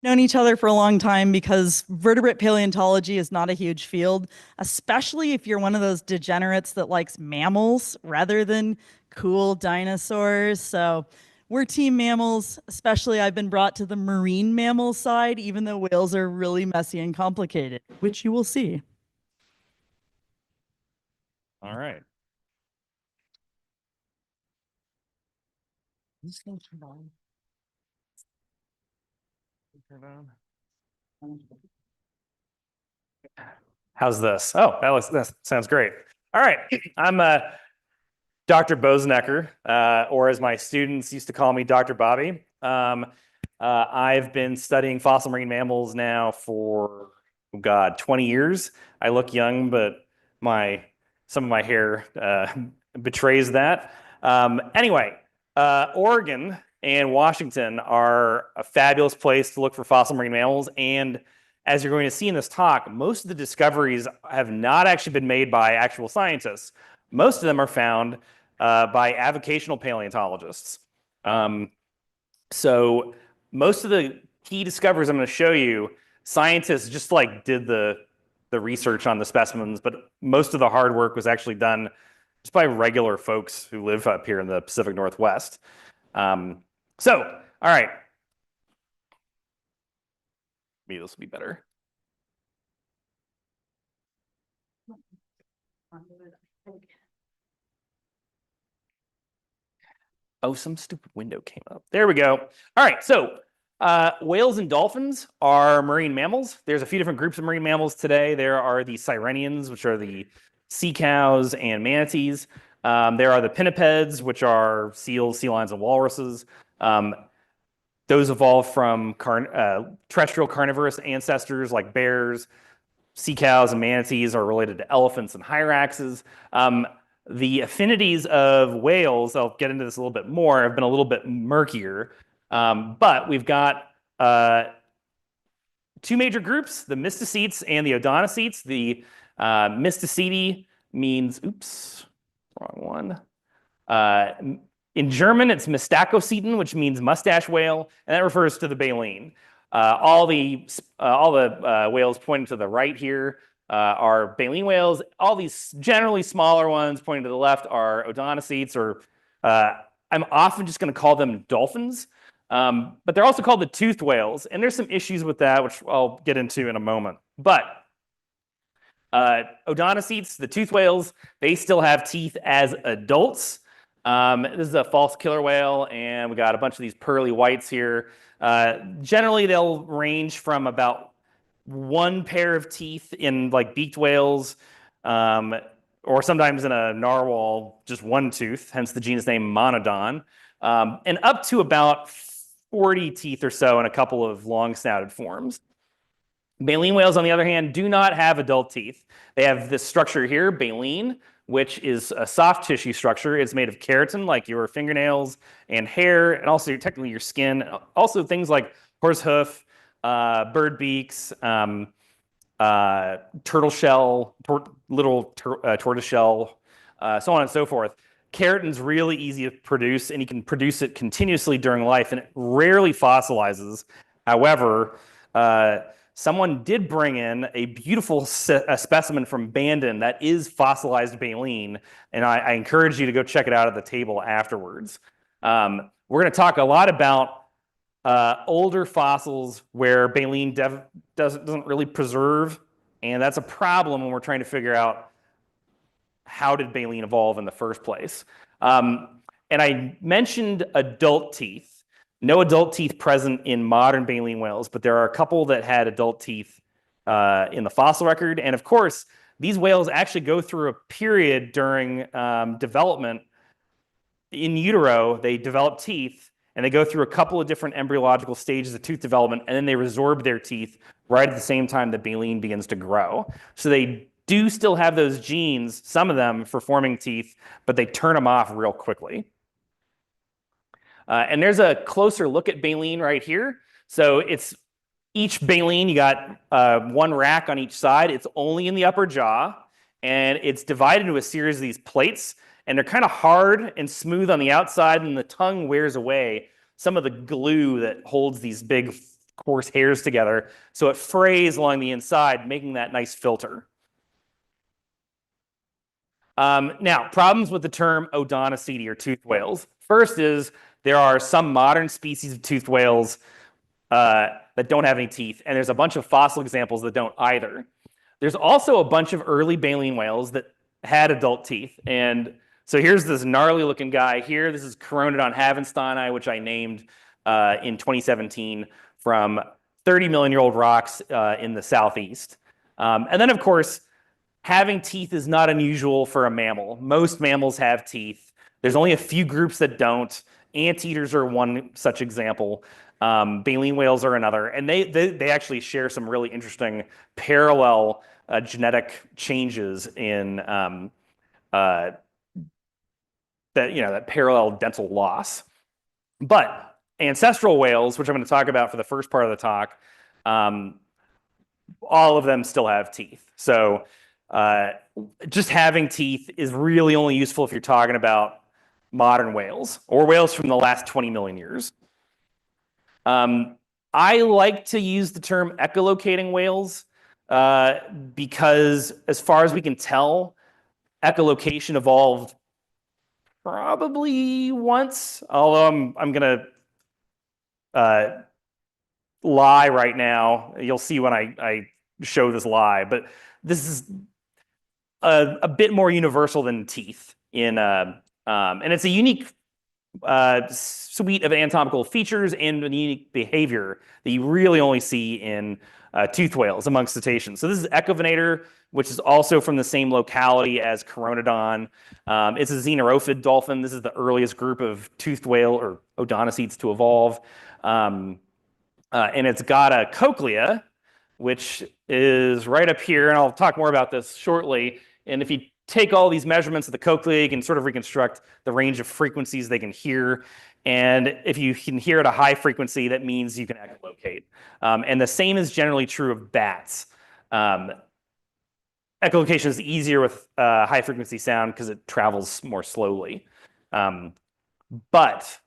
Known each other for a long time because vertebrate paleontology is not a huge field, especially if you're one of those degenerates that likes mammals rather than cool dinosaurs. So we're team mammals, especially I've been brought to the marine mammal side, even though whales are really messy and complicated, which you will see. All right. This thing turned on. Turn on. How's this? Oh, that sounds great. All right. I'm Dr. Bosenecker, or as my students used to call me, Dr. Bobby. I've been studying fossil marine mammals now for, oh God, 20 years. I look young, but some of my hair betrays that. Anyway, Oregon and Washington are a fabulous place to look for fossil marine mammals. And as you're going to see in this talk, most of the discoveries have not actually been made by actual scientists. Most of them are found by avocational paleontologists. So most of the key discoveries I'm going to show you, scientists just like did the research on the specimens, but most of the hard work was actually done just by regular folks who live up here in the Pacific Northwest. All right. Maybe this will be better. Oh, some stupid window came up. There we go. All right, so whales and dolphins are marine mammals. There's a few different groups of marine mammals today. There are the sirenians, which are the sea cows and manatees. There are the pinnipeds, which are seals, sea lions, and walruses. Those evolved from terrestrial carnivorous ancestors like bears. Sea cows and manatees are related to elephants and hyraxes. The affinities of whales, I'll get into this a little bit more, have been a little bit murkier. But we've got two major groups, the mysticetes and the odontocetes. The mysticete means, oops, wrong one. In German, it's Mystacoceten, which means mustache whale, and that refers to the baleen. All the whales pointing to the right here are baleen whales. All these generally smaller ones pointing to the left are odontocetes, or I'm often just going to call them dolphins. But they're also called the toothed whales, and there's some issues with that, which I'll get into in a moment. But odontocetes, the toothed whales, they still have teeth as adults. This is a false killer whale, and we got a bunch of these pearly whites here. Generally, they'll range from about one pair of teeth in like beaked whales, or sometimes in a narwhal, just one tooth, hence the genus name Monodon, and up to about 40 teeth or so in a couple of long-snouted forms. Baleen whales, on the other hand, do not have adult teeth. They have this structure here, baleen, which is a soft tissue structure. It's made of keratin, like your fingernails and hair, and also technically your skin. Also things like horse hoof, bird beaks, turtle shell, little tortoise shell, so on and so forth. Keratin's really easy to produce, and you can produce it continuously during life, and it rarely fossilizes. However, someone did bring in a beautiful specimen from Bandon that is fossilized baleen, and I encourage you to go check it out at the table afterwards. We're going to talk a lot about older fossils where baleen doesn't really preserve, and that's a problem when we're trying to figure out how did baleen evolve in the first place. And I mentioned adult teeth. No adult teeth present in modern baleen whales, but there are a couple that had adult teeth in the fossil record. And of course, these whales actually go through a period during development. In utero, they develop teeth, and they go through a couple of different embryological stages of tooth development, and then they resorb their teeth right at the same time that baleen begins to grow. So they do still have those genes, some of them, for forming teeth, but they turn them off real quickly. And there's a closer look at baleen right here. So it's each baleen, you got one rack on each side. It's only in the upper jaw, and it's divided into a series of these plates, and they're kind of hard and smooth on the outside, and the tongue wears away some of the glue that holds these big coarse hairs together, so it frays along the inside, making that nice filter. Now, problems with the term Odontocete or toothed whales. First is there are some modern species of toothed whales that don't have any teeth, and there's a bunch of fossil examples that don't either. There's also a bunch of early baleen whales that had adult teeth, and so here's this gnarly looking guy here. This is Chironodon havensteini, which I named in 2017 from 30 million year old rocks in the southeast. And then, of course, having teeth is not unusual for a mammal. Most mammals have teeth. There's only a few groups that don't. Anteaters are one such example. Baleen whales are another. And they actually share some really interesting parallel genetic changes in that parallel dental loss. But ancestral whales, which I'm going to talk about for the first part of the talk, all of them still have teeth. So just having teeth is really only useful if you're talking about modern whales or whales from the last 20 million years. I like to use the term echolocating whales because as far as we can tell, echolocation evolved probably once, although I'm going to lie right now. You'll see when I show this lie, but this is a bit more universal than teeth and it's a unique suite of anatomical features and a unique behavior that you really only see in toothed whales amongst cetaceans. So this is Echovenator, which is also from the same locality as Chironodon. It's a xenophid dolphin. This is the earliest group of toothed whale or odontocetes to evolve. And it's got a cochlea, which is right up here, and I'll talk more about this shortly. And if you take all these measurements of the cochlea, you can sort of reconstruct the range of frequencies they can hear. And if you can hear at a high frequency, that means you can echolocate. And the same is generally true of bats. Echolocation is easier with high frequency sound because it travels more slowly. But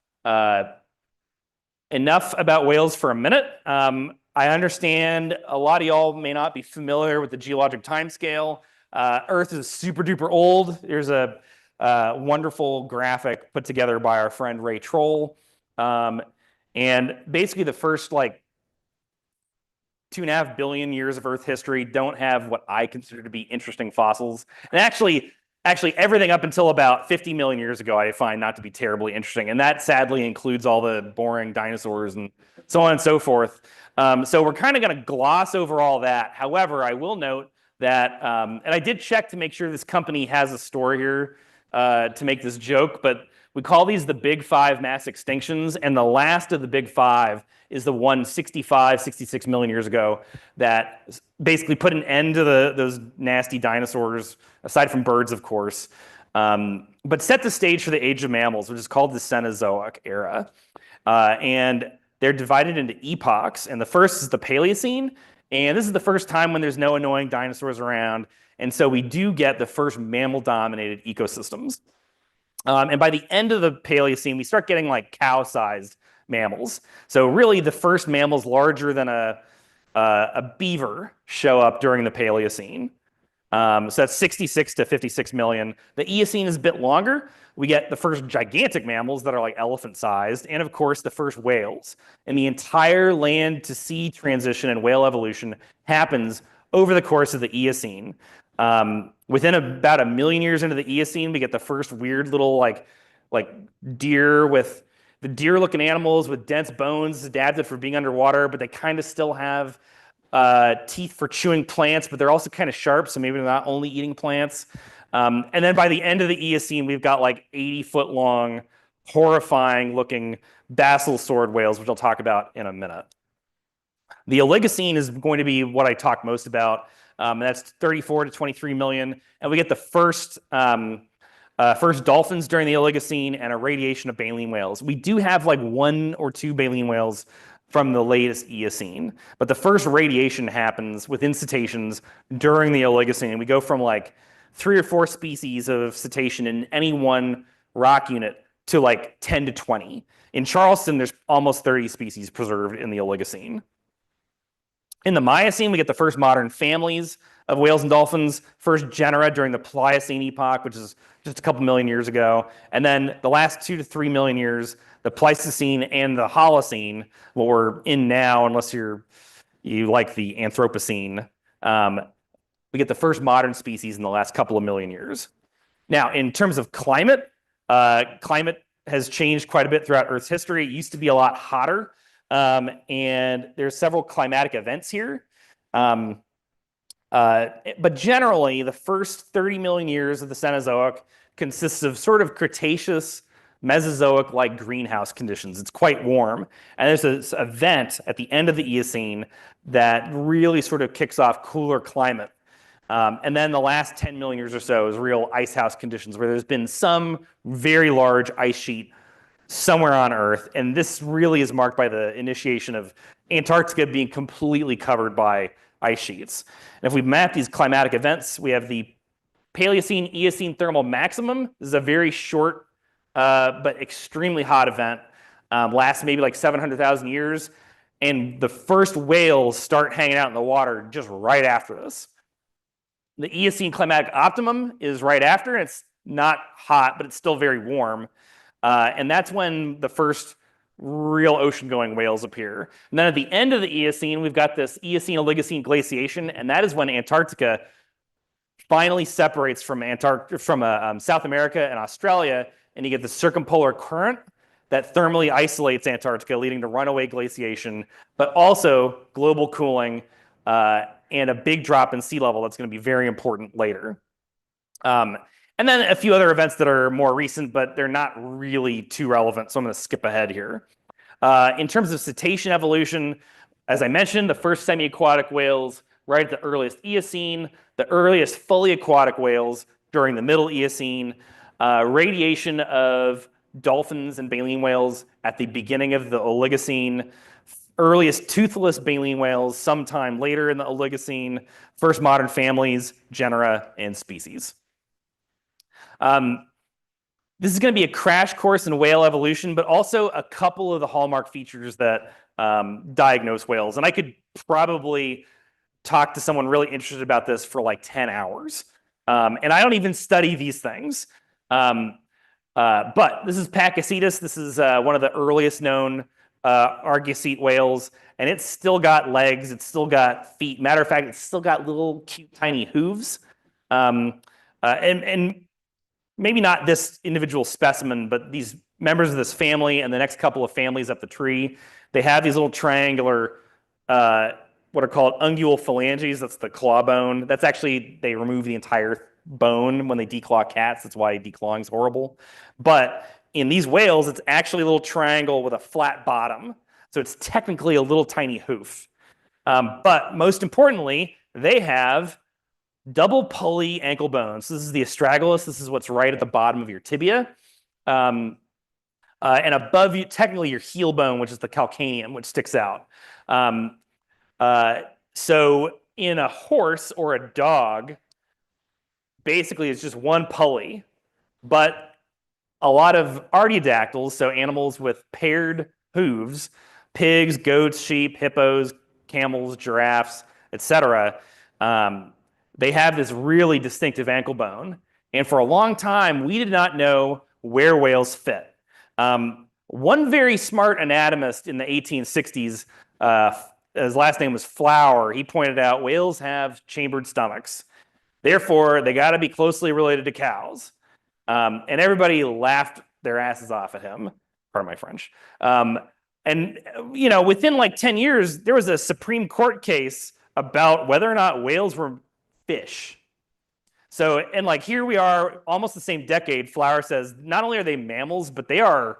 enough about whales for a minute. I understand a lot of y'all may not be familiar with the geologic timescale. Earth is super duper old. There's a wonderful graphic put together by our friend Ray Troll. And basically the first 2.5 billion years of Earth history don't have what I consider to be interesting fossils. And actually everything up until about 50 million years ago, I find not to be terribly interesting. And that sadly includes all the boring dinosaurs and so on and so forth. So we're kind of going to gloss over all that. However, I will note that, and I did check to make sure this company has a store here to make this joke, but we call these the Big Five mass extinctions, and the last of the Big Five is the one 65, 66 million years ago that basically put an end to those nasty dinosaurs, aside from birds, of course, but set the stage for the age of mammals, which is called the Cenozoic era. And they're divided into epochs, and the first is the Paleocene, and this is the first time when there's no annoying dinosaurs around, and so we do get the first mammal-dominated ecosystems. And by the end of the Paleocene, we start getting cow-sized mammals. So really, the first mammals larger than a beaver show up during the Paleocene. So that's 66 to 56 million. The Eocene is a bit longer. We get the first gigantic mammals that are elephant-sized, and of course, the first whales. And the entire land-to-sea transition and whale evolution happens over the course of the Eocene. Within about 1 million years into the Eocene, we get the first weird little deer with the deer-looking animals with dense bones adapted for being underwater, but they kind of still have teeth for chewing plants, but they're also kind of sharp, so maybe they're not only eating plants. And then by the end of the Eocene, we've got 80-foot long, horrifying-looking basal sword whales, which I'll talk about in a minute. The Oligocene is going to be what I talk most about. And that's 34 to 23 million. And we get the first dolphins during the Oligocene and a radiation of baleen whales. We do have 1 or 2 baleen whales from the latest Eocene, but the first radiation happens within cetaceans during the Oligocene. We go from 3 or 4 species of cetacean in any one rock unit to 10 to 20. In Charleston, there's almost 30 species preserved in the Oligocene. In the Miocene, we get the first modern families of whales and dolphins, first genera during the Pliocene epoch, which is just a couple million years ago. And then the last 2 to 3 million years, the Pleistocene and the Holocene, what we're in now, unless you like the Anthropocene, we get the first modern species in the last couple of million years. Now, in terms of climate, climate has changed quite a bit throughout Earth's history. It used to be a lot hotter, and there's several climatic events here. But generally, the first 30 million years of the Cenozoic consists of sort of Cretaceous, Mesozoic-like greenhouse conditions. It's quite warm. And there's this event at the end of the Eocene that really sort of kicks off cooler climate. And then the last 10 million years or so is real icehouse conditions where there's been some very large ice sheet somewhere on Earth. And this really is marked by the initiation of Antarctica being completely covered by ice sheets. And if we map these climatic events, we have the Paleocene Eocene thermal maximum. This is a very short but extremely hot event. Lasts maybe like 700,000 years. And the first whales start hanging out in the water just right after this. The Eocene climatic optimum is right after, and it's not hot, but it's still very warm. And that's when the first real ocean-going whales appear. And then at the end of the Eocene, we've got this Eocene-Oligocene glaciation, and that is when Antarctica finally separates from South America and Australia, and you get the circumpolar current that thermally isolates Antarctica, leading to runaway glaciation, but also global cooling and a big drop in sea level that's going to be very important later. And then a few other events that are more recent, but they're not really too relevant, so I'm going to skip ahead here. In terms of cetacean evolution, as I mentioned, the first semi-aquatic whales right at the earliest Eocene, the earliest fully aquatic whales during the Middle Eocene, radiation of dolphins and baleen whales at the beginning of the Oligocene, earliest toothless baleen whales sometime later in the Oligocene, first modern families, genera, and species. This is going to be a crash course in whale evolution, but also a couple of the hallmark features that diagnose whales. And I could probably talk to someone really interested about this for like 10 hours. And I don't even study these things. But this is Pakicetus. This is one of the earliest known Argosite whales, and it's still got legs. It's still got feet. Matter of fact, it's still got little cute tiny hooves. And maybe not this individual specimen, but these members of this family and the next couple of families up the tree, they have these little triangular, what are called ungual phalanges. That's the claw bone. That's actually, they remove the entire bone when they declaw cats. That's why declawing is horrible. But in these whales, it's actually a little triangle with a flat bottom. So it's technically a little tiny hoof. But most importantly, they have double pulley ankle bones. This is the astragalus. This is what's right at the bottom of your tibia. And above you, technically your heel bone, which is the calcaneum, which sticks out. So in a horse or a dog, basically it's just one pulley. But a lot of artiodactyls, so animals with paired hooves, pigs, goats, sheep, hippos, camels, giraffes, etc., they have this really distinctive ankle bone. And for a long time, we did not know where whales fit. One very smart anatomist in the 1860s, his last name was Flower, he pointed out whales have chambered stomachs. Therefore, they got to be closely related to cows. And everybody laughed their asses off at him. Pardon my French. And, you know, within like 10 years, there was a Supreme Court case about whether or not whales were fish. So, and like here we are, almost the same decade, Flower says, not only are they mammals, but they are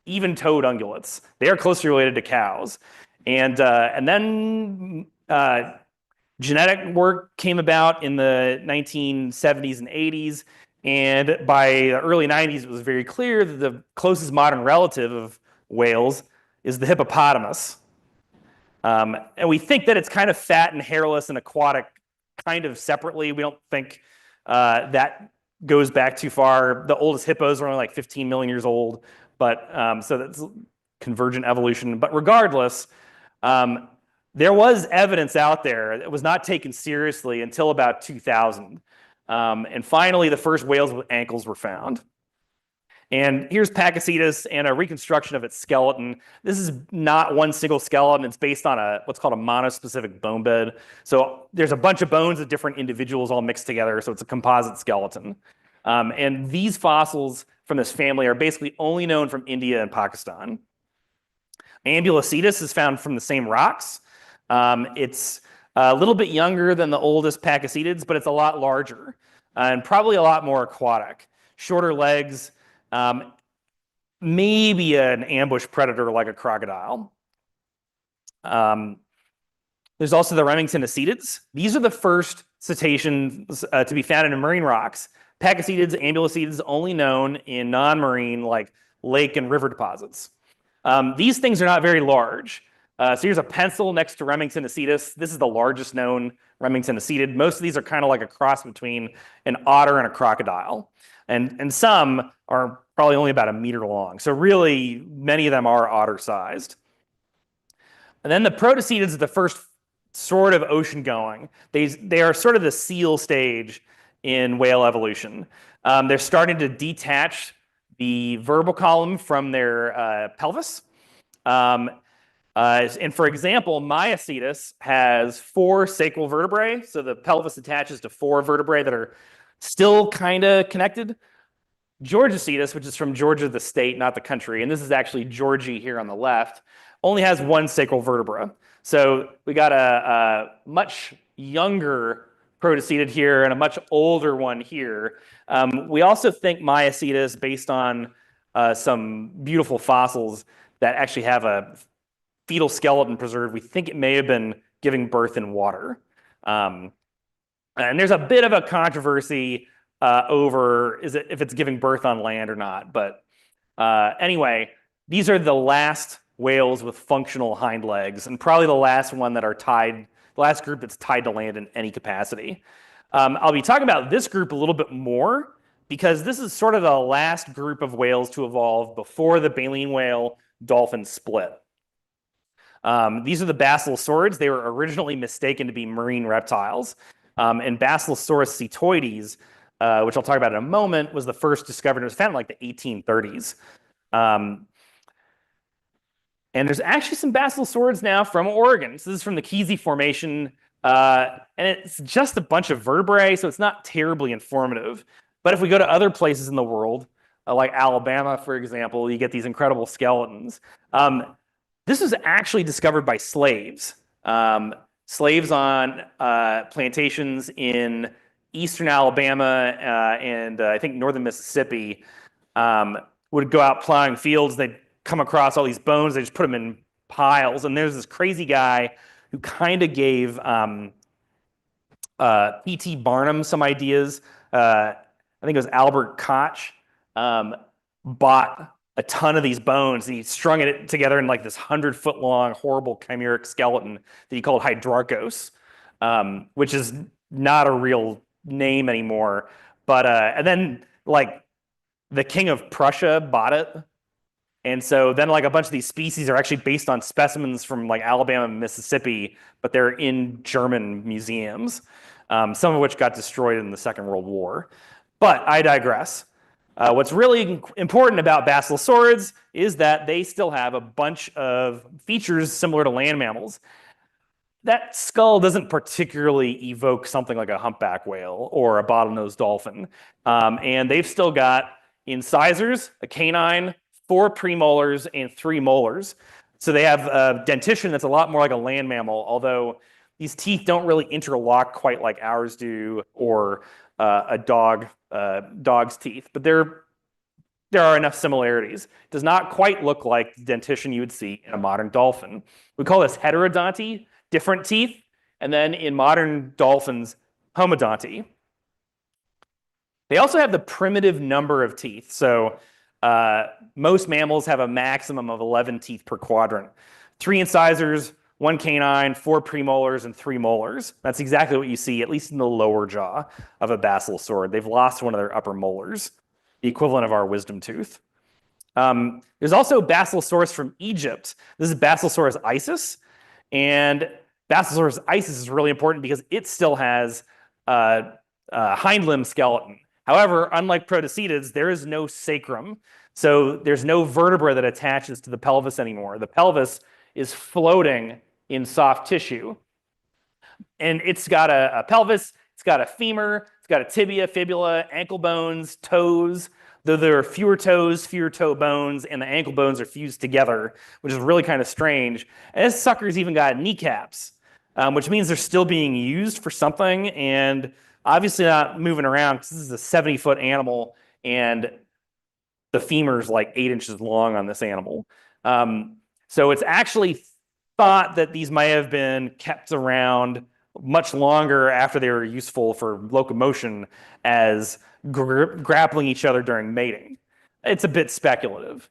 even-toed ungulates. They are closely related to cows. And then genetic work came about in the 1970s and 80s. And by the early 90s, it was very clear that the closest modern relative of whales is the hippopotamus. And we think that it's kind of fat and hairless and aquatic kind of separately. We don't think that goes back too far. The oldest hippos are only like 15 million years old. But so that's convergent evolution. But regardless, There was evidence out there that was not taken seriously until about 2000. And finally, the first whales with ankles were found. And here's Pakicetus and a reconstruction of its skeleton. This is not one single skeleton. It's based on what's called a monospecific bone bed. So there's a bunch of bones of different individuals all mixed together. So it's a composite skeleton. And these fossils from this family are basically only known from India and Pakistan. Ambulocetus is found from the same rocks. It's a little bit younger than the oldest Pakicetids, but it's a lot larger and probably a lot more aquatic. Shorter legs, maybe an ambush predator like a crocodile. There's also the Remingtonocetids. These are the first cetaceans to be found in marine rocks. Pakicetids, Ambulocetes, only known in non-marine like lake and river deposits. These things are not very large. So here's a pencil next to Remingtonocetus. This is the largest known Remingtonocetid. Most of these are kind of like a cross between an otter and a crocodile. And some are probably only about a meter long. So really, many of them are otter-sized. And then the Protocetids are the first sort of ocean-going. They are sort of the seal stage in whale evolution. They're starting to detach the vertebral column from their pelvis. And for example, Myocetus has 4 sacral vertebrae. So the pelvis attaches to 4 vertebrae that are still kind of connected. Georgicetus, which is from Georgia, the state, not the country, and this is actually Georgie here on the left, only has 1 sacral vertebra. So we got a much younger Protocetid here and a much older one here. We also think Myocetus, based on some beautiful fossils that actually have a fetal skeleton preserved, we think it may have been giving birth in water. And there's a bit of a controversy over if it's giving birth on land or not. But anyway, these are the last whales with functional hind legs, and probably the last one that are tied, the last group that's tied to land in any capacity. I'll be talking about this group a little bit more because this is sort of the last group of whales to evolve before the baleen whale dolphin split. These are the basilosaurids. They were originally mistaken to be marine reptiles. And Basilosaurus cetoides, which I'll talk about in a moment, was the first discovered. It was found in like the 1830s. And there's actually some basilosaurids now from Oregon. So this is from the Kesey Formation. And it's just a bunch of vertebrae, so it's not terribly informative. But if we go to other places in the world, like Alabama, for example, you get these incredible skeletons. This was actually discovered by slaves. Slaves on plantations in eastern Alabama and I think northern Mississippi would go out plowing fields. They'd come across all these bones. They just put them in piles. And there's this crazy guy who kind of gave P.T. Barnum some ideas. I think it was Albert Koch bought a ton of these bones and he strung it together in like this 100-foot long, horrible chimeric skeleton that he called Hydrarchos, which is not a real name anymore. But and then like the king of Prussia bought it. And so then like a bunch of these species are actually based on specimens from like Alabama and Mississippi, but they're in German museums, some of which got destroyed in the Second World War. But I digress. What's really important about basilosaurids is that they still have a bunch of features similar to land mammals. That skull doesn't particularly evoke something like a humpback whale or a bottlenose dolphin. And they've still got incisors, a canine, 4 premolars, and 3 molars. So they have a dentition that's a lot more like a land mammal, although these teeth don't really interlock quite like ours do or a dog's teeth. But there are enough similarities. It does not quite look like the dentition you would see in a modern dolphin. We call this heterodonty, different teeth, and then in modern dolphins, homodonty. They also have the primitive number of teeth. So most mammals have a maximum of 11 teeth per quadrant. 3 incisors, 1 canine, 4 premolars, and 3 molars. That's exactly what you see, at least in the lower jaw of a basilosaurid. They've lost one of their upper molars, the equivalent of our wisdom tooth. There's also Basilosaurus from Egypt. This is Basilosaurus isis. And Basilosaurus isis is really important because it still has a hind limb skeleton. However, unlike protocetids, there is no sacrum. So there's no vertebra that attaches to the pelvis anymore. The pelvis is floating in soft tissue. And it's got a pelvis, it's got a femur, it's got a tibia, fibula, ankle bones, toes. Though there are fewer toes, fewer toe bones, and the ankle bones are fused together, which is really kind of strange. And this sucker's even got kneecaps, which means they're still being used for something and obviously not moving around because this is a 70-foot animal and the femur's like 8 inches long on this animal. So it's actually thought that these might have been kept around much longer after they were useful for locomotion as grappling each other during mating. It's a bit speculative.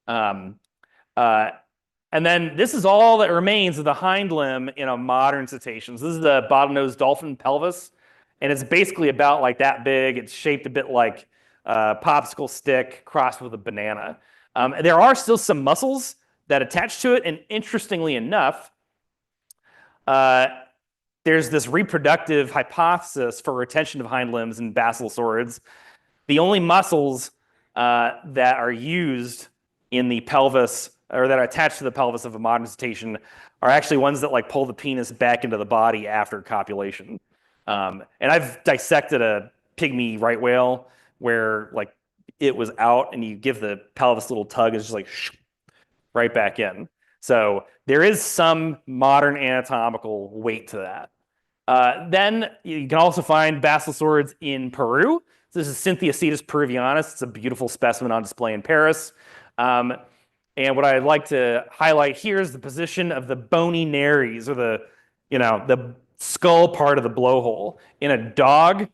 And then this is all that remains of the hind limb in a modern cetacean. So this is the bottlenose dolphin pelvis, and it's basically about like that big. It's shaped a bit like a popsicle stick crossed with a banana. There are still some muscles that attach to it, and interestingly enough, there's this reproductive hypothesis for retention of hind limbs in basilosaurids. The only muscles that are used in the pelvis or that are attached to the pelvis of a modern cetacean are actually ones that like pull the penis back into the body after copulation. And I've dissected a pygmy right whale where like it was out and you give the pelvis a little tug, it's just like right back in. So there is some modern anatomical weight to that. Then you can also find basilosaurids in Peru. So this is Syntheocetus peruvianus. It's a beautiful specimen on display in Paris. And what I'd like to highlight here is the position of the bony nares, or the skull part of the blowhole. In a dog,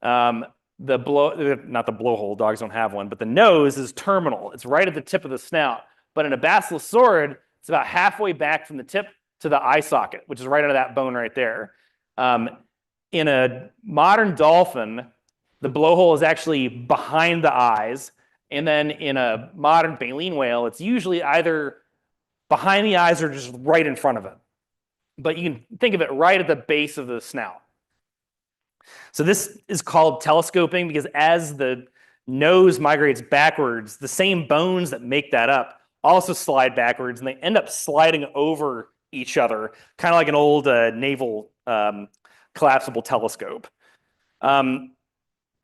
not the blowhole, dogs don't have one, but the nose is terminal. It's right at the tip of the snout. But in a basilosaurid, it's about halfway back from the tip to the eye socket, which is right under that bone right there. In a modern dolphin, the blowhole is actually behind the eyes. And then in a modern baleen whale, it's usually either behind the eyes or just right in front of it. But you can think of it right at the base of the snout. So this is called telescoping because as the nose migrates backwards, the same bones that make that up also slide backwards, and they end up sliding over each other, kind of like an old naval collapsible telescope.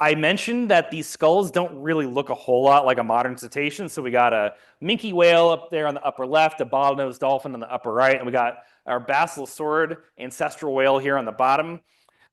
I mentioned that these skulls don't really look a whole lot like a modern cetacean. So we got a minke whale up there on the upper left, a bottlenose dolphin on the upper right, and we got our basilosaurid ancestral whale here on the bottom.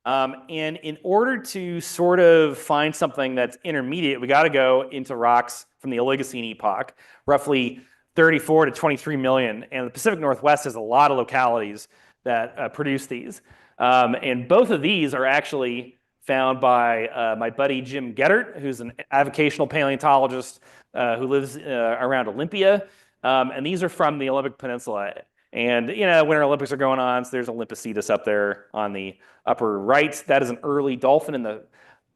And in order to sort of find something that's intermediate, we got to go into rocks from the Oligocene epoch, roughly 34 to 23 million. And the Pacific Northwest has a lot of localities that produce these. And both of these are actually found by my buddy Jim Geddert, who's an avocational paleontologist who lives around Olympia. And these are from the Olympic Peninsula. And, Winter Olympics are going on, so there's Olympicetus up there on the upper right. That is an early dolphin in the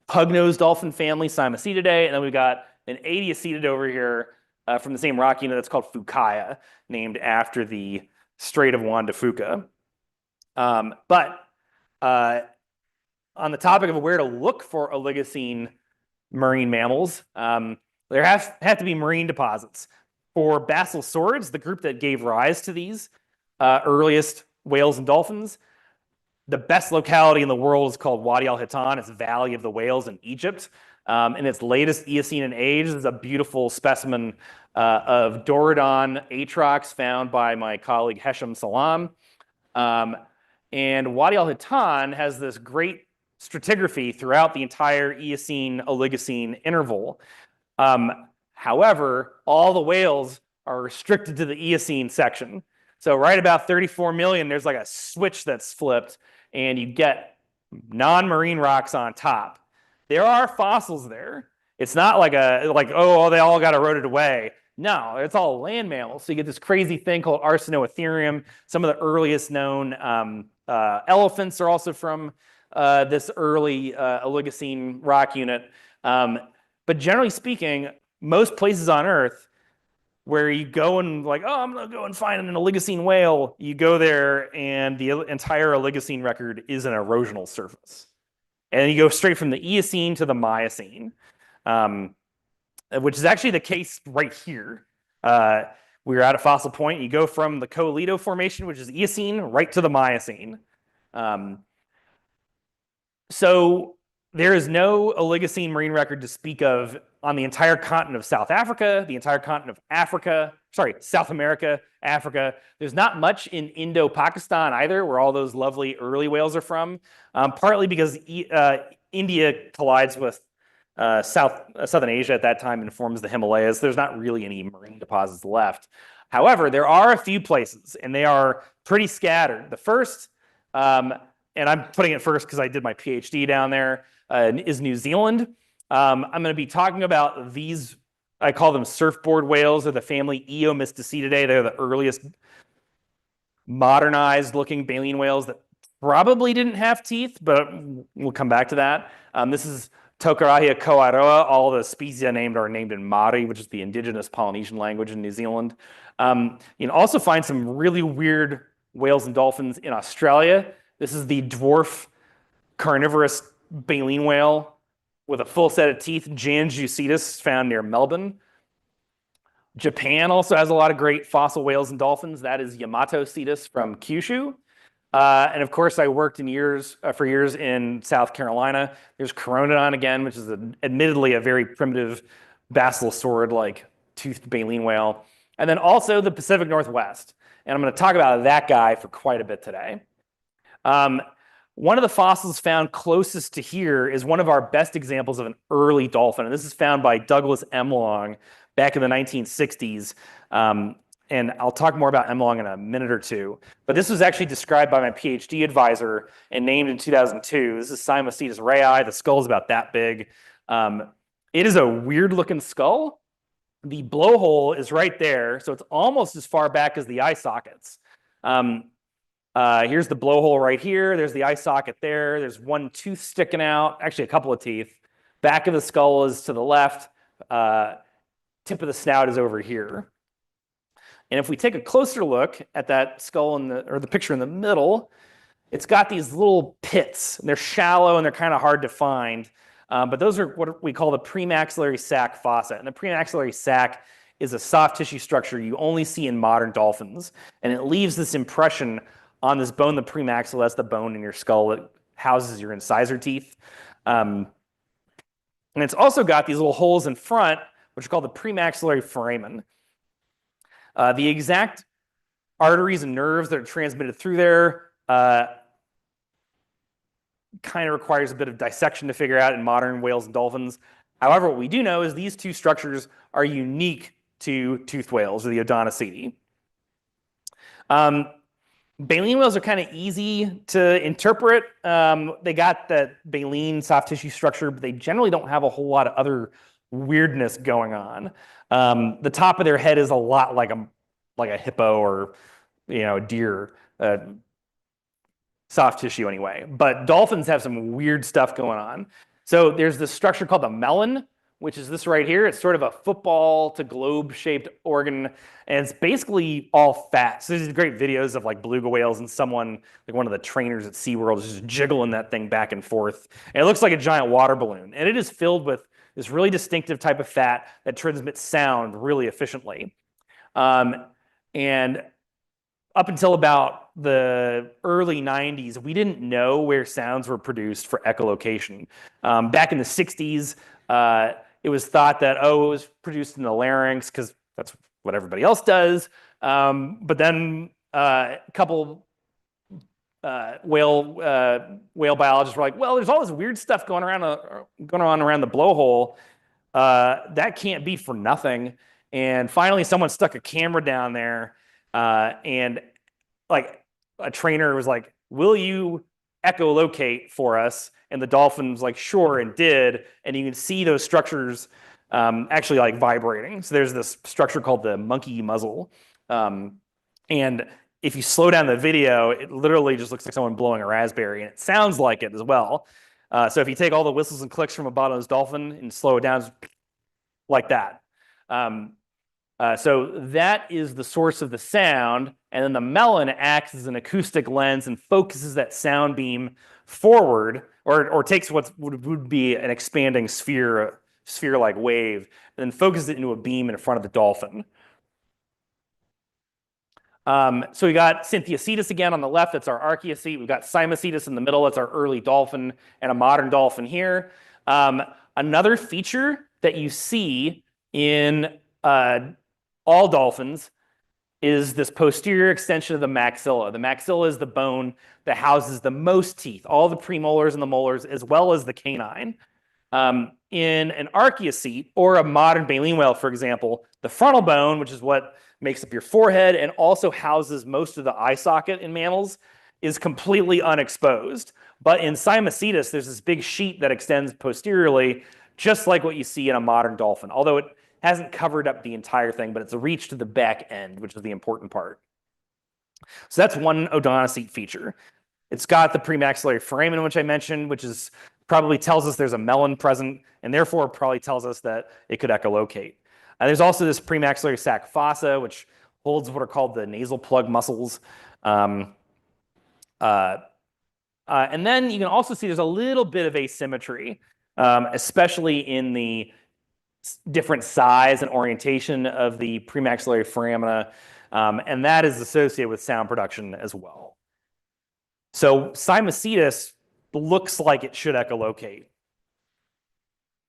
pug-nosed dolphin family, Simacetidae. And then we've got an Adiacetid over here from the same rock unit that's called Fucaia, named after the Strait of Juan de Fuca. But on the topic of where to look for Oligocene marine mammals, there have to be marine deposits. For basilosaurids, the group that gave rise to these earliest whales and dolphins, the best locality in the world is called Wadi al-Hitan. It's Valley of the Whales in Egypt. In its latest Eocene in age, there's a beautiful specimen of Dorodon atrox found by my colleague Hesham Salam. And Wadi al-Hitan has this great stratigraphy throughout the entire Eocene-Oligocene interval. However, all the whales are restricted to the Eocene section. So right about 34 million, there's like a switch that's flipped, and you get non-marine rocks on top. There are fossils there. It's not like oh, they all got eroded away. No, it's all land mammals. So you get this crazy thing called Arsinoitherium. Some of the earliest known elephants are also from this early Oligocene rock unit. But generally speaking, most places on Earth, where you go and like, oh, I'm gonna go and find an Oligocene whale. You go there, and the entire Oligocene record is an erosional surface, and you go straight from the Eocene to the Miocene, which is actually the case right here. We're at a fossil point. You go from the Coelito Formation, which is Eocene, right to the Miocene. So there is no Oligocene marine record to speak of on the entire continent of South Africa, the entire continent of Africa, sorry, South America, Africa. There's not much in Indo-Pakistan either, where all those lovely early whales are from, partly because India collides with Southern Asia at that time and forms the Himalayas. There's not really any marine deposits left. However, there are a few places, and they are pretty scattered. The first, and I'm putting it first because I did my PhD down there, is New Zealand. I'm going to be talking about these, I call them surfboard whales. They're the family Eomysticidae. They're the earliest modernized looking baleen whales that probably didn't have teeth, but we'll come back to that. This is Tokarahia koairoa. All the species are named in Māori, which is the indigenous Polynesian language in New Zealand. You can also find some really weird whales and dolphins in Australia. This is the dwarf carnivorous baleen whale with a full set of teeth, Janjucetus, found near Melbourne. Japan also has a lot of great fossil whales and dolphins. That is Yamatocetus from Kyushu. And of course, I worked for years in South Carolina. There's Coronodon again, which is admittedly a very primitive basilosaurid-like toothed baleen whale. And then also the Pacific Northwest. And I'm going to talk about that guy for quite a bit today. One of the fossils found closest to here is one of our best examples of an early dolphin. And this is found by Douglas Emlong back in the 1960s. And I'll talk more about Emlong in a minute or two. But this was actually described by my PhD advisor and named in 2002. This is Cymocetus rayi. The skull is about that big. It is a weird looking skull. The blowhole is right there, so it's almost as far back as the eye sockets. Here's the blowhole right here. There's the eye socket there. There's one tooth sticking out, actually a couple of teeth. Back of the skull is to the left. Tip of the snout is over here. And if we take a closer look at that skull or the picture in the middle, it's got these little pits. And they're shallow and they're kind of hard to find. But those are what we call the premaxillary sac fossa. And the premaxillary sac is a soft tissue structure you only see in modern dolphins. And it leaves this impression on this bone, the premaxilla. That's the bone in your skull that houses your incisor teeth. And it's also got these little holes in front, which are called the premaxillary foramen. The exact arteries and nerves that are transmitted through there kind of requires a bit of dissection to figure out in modern whales and dolphins. However, what we do know is these two structures are unique to toothed whales, or the Odontoceti. Baleen whales are kind of easy to interpret. They got that baleen soft tissue structure, but they generally don't have a whole lot of other weirdness going on. The top of their head is a lot like a hippo or a deer, soft tissue anyway. But dolphins have some weird stuff going on. So there's this structure called the melon, which is this right here. It's sort of a football to globe shaped organ, and it's basically all fat. So there's great videos of like beluga whales and someone, like one of the trainers at SeaWorld, is just jiggling that thing back and forth. And it looks like a giant water balloon, and it is filled with this really distinctive type of fat that transmits sound really efficiently. And up until about the early 90s, we didn't know where sounds were produced for echolocation. Back in the 60s, it was thought that, it was produced in the larynx because that's what everybody else does. But then a couple whale biologists were like, well, there's all this weird stuff going on around the blowhole. That can't be for nothing. And finally, someone stuck a camera down there, and like a trainer was like, will you echolocate for us? And the dolphin was like, sure, and did. And you can see those structures actually like vibrating. So there's this structure called the monkey muzzle. And if you slow down the video, it literally just looks like someone blowing a raspberry, and it sounds like it as well. So if you take all the whistles and clicks from a bottlenose dolphin and slow it down like that. So that is the source of the sound, and then the melon acts as an acoustic lens and focuses that sound beam forward, or takes what would be an expanding sphere-like wave, and then focuses it into a beam in front of the dolphin. So we got Syntheocetus again on the left, that's our Archaeocete. We've got Cymocetus in the middle, that's our early dolphin, and a modern dolphin here. Another feature that you see in all dolphins is this posterior extension of the maxilla. The maxilla is the bone that houses the most teeth, all the premolars and the molars, as well as the canine. In an Archaeocete or a modern baleen whale, for example, the frontal bone, which is what makes up your forehead and also houses most of the eye socket in mammals, is completely unexposed. But in Cymocetus, there's this big sheet that extends posteriorly, just like what you see in a modern dolphin, although it hasn't covered up the entire thing, but it's reached to the back end, which is the important part. So that's one odontocete feature. It's got the premaxillary foramen, which I mentioned, which is probably tells us there's a melon present, and therefore probably tells us that it could echolocate. There's also this premaxillary sac fossa, which holds what are called the nasal plug muscles. And then you can also see there's a little bit of asymmetry, especially in the different size and orientation of the premaxillary foramina, and that is associated with sound production as well. So Cymocetus looks like it should echolocate.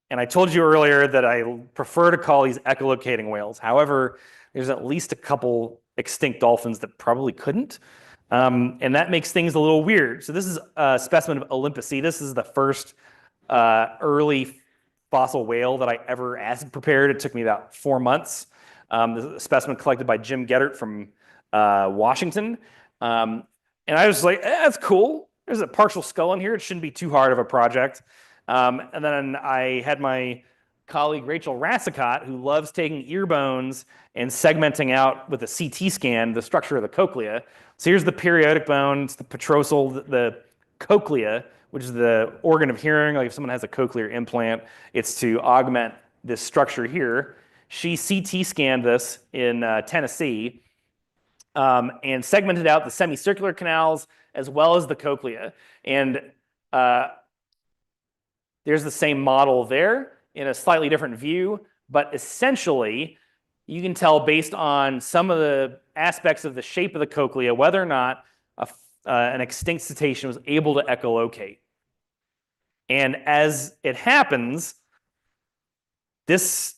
And I told you earlier that I prefer to call these echolocating whales. However, there's at least a couple extinct dolphins that probably couldn't. And that makes things a little weird. So this is a specimen of Olympicetus. This is the first early fossil whale that I ever acid prepared. It took me about 4 months. This is a specimen collected by Jim Geddert from Washington. And I was like, that's cool. There's a partial skull in here. It shouldn't be too hard of a project. And then I had my colleague Rachel Rassicott, who loves taking ear bones and segmenting out with a CT scan the structure of the cochlea. So here's the periodic bone, it's the petrosal, the cochlea, which is the organ of hearing. Like if someone has a cochlear implant, it's to augment this structure here. She CT scanned this in Tennessee and segmented out the semicircular canals as well as the cochlea. And there's the same model there in a slightly different view, but essentially you can tell based on some of the aspects of the shape of the cochlea whether or not an extinct cetacean was able to echolocate. And as it happens, this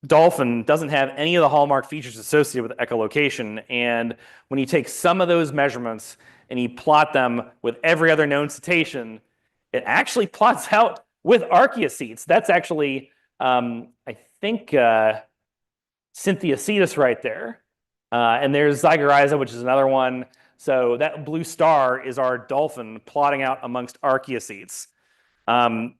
dolphin doesn't have any of the hallmark features associated with echolocation. And when you take some of those measurements and you plot them with every other known cetacean, it actually plots out with Archaeocetes. That's actually, I think, Syntheocetus right there. And there's Zygoriza, which is another one. So that blue star is our dolphin plotting out amongst Archaeocetes. And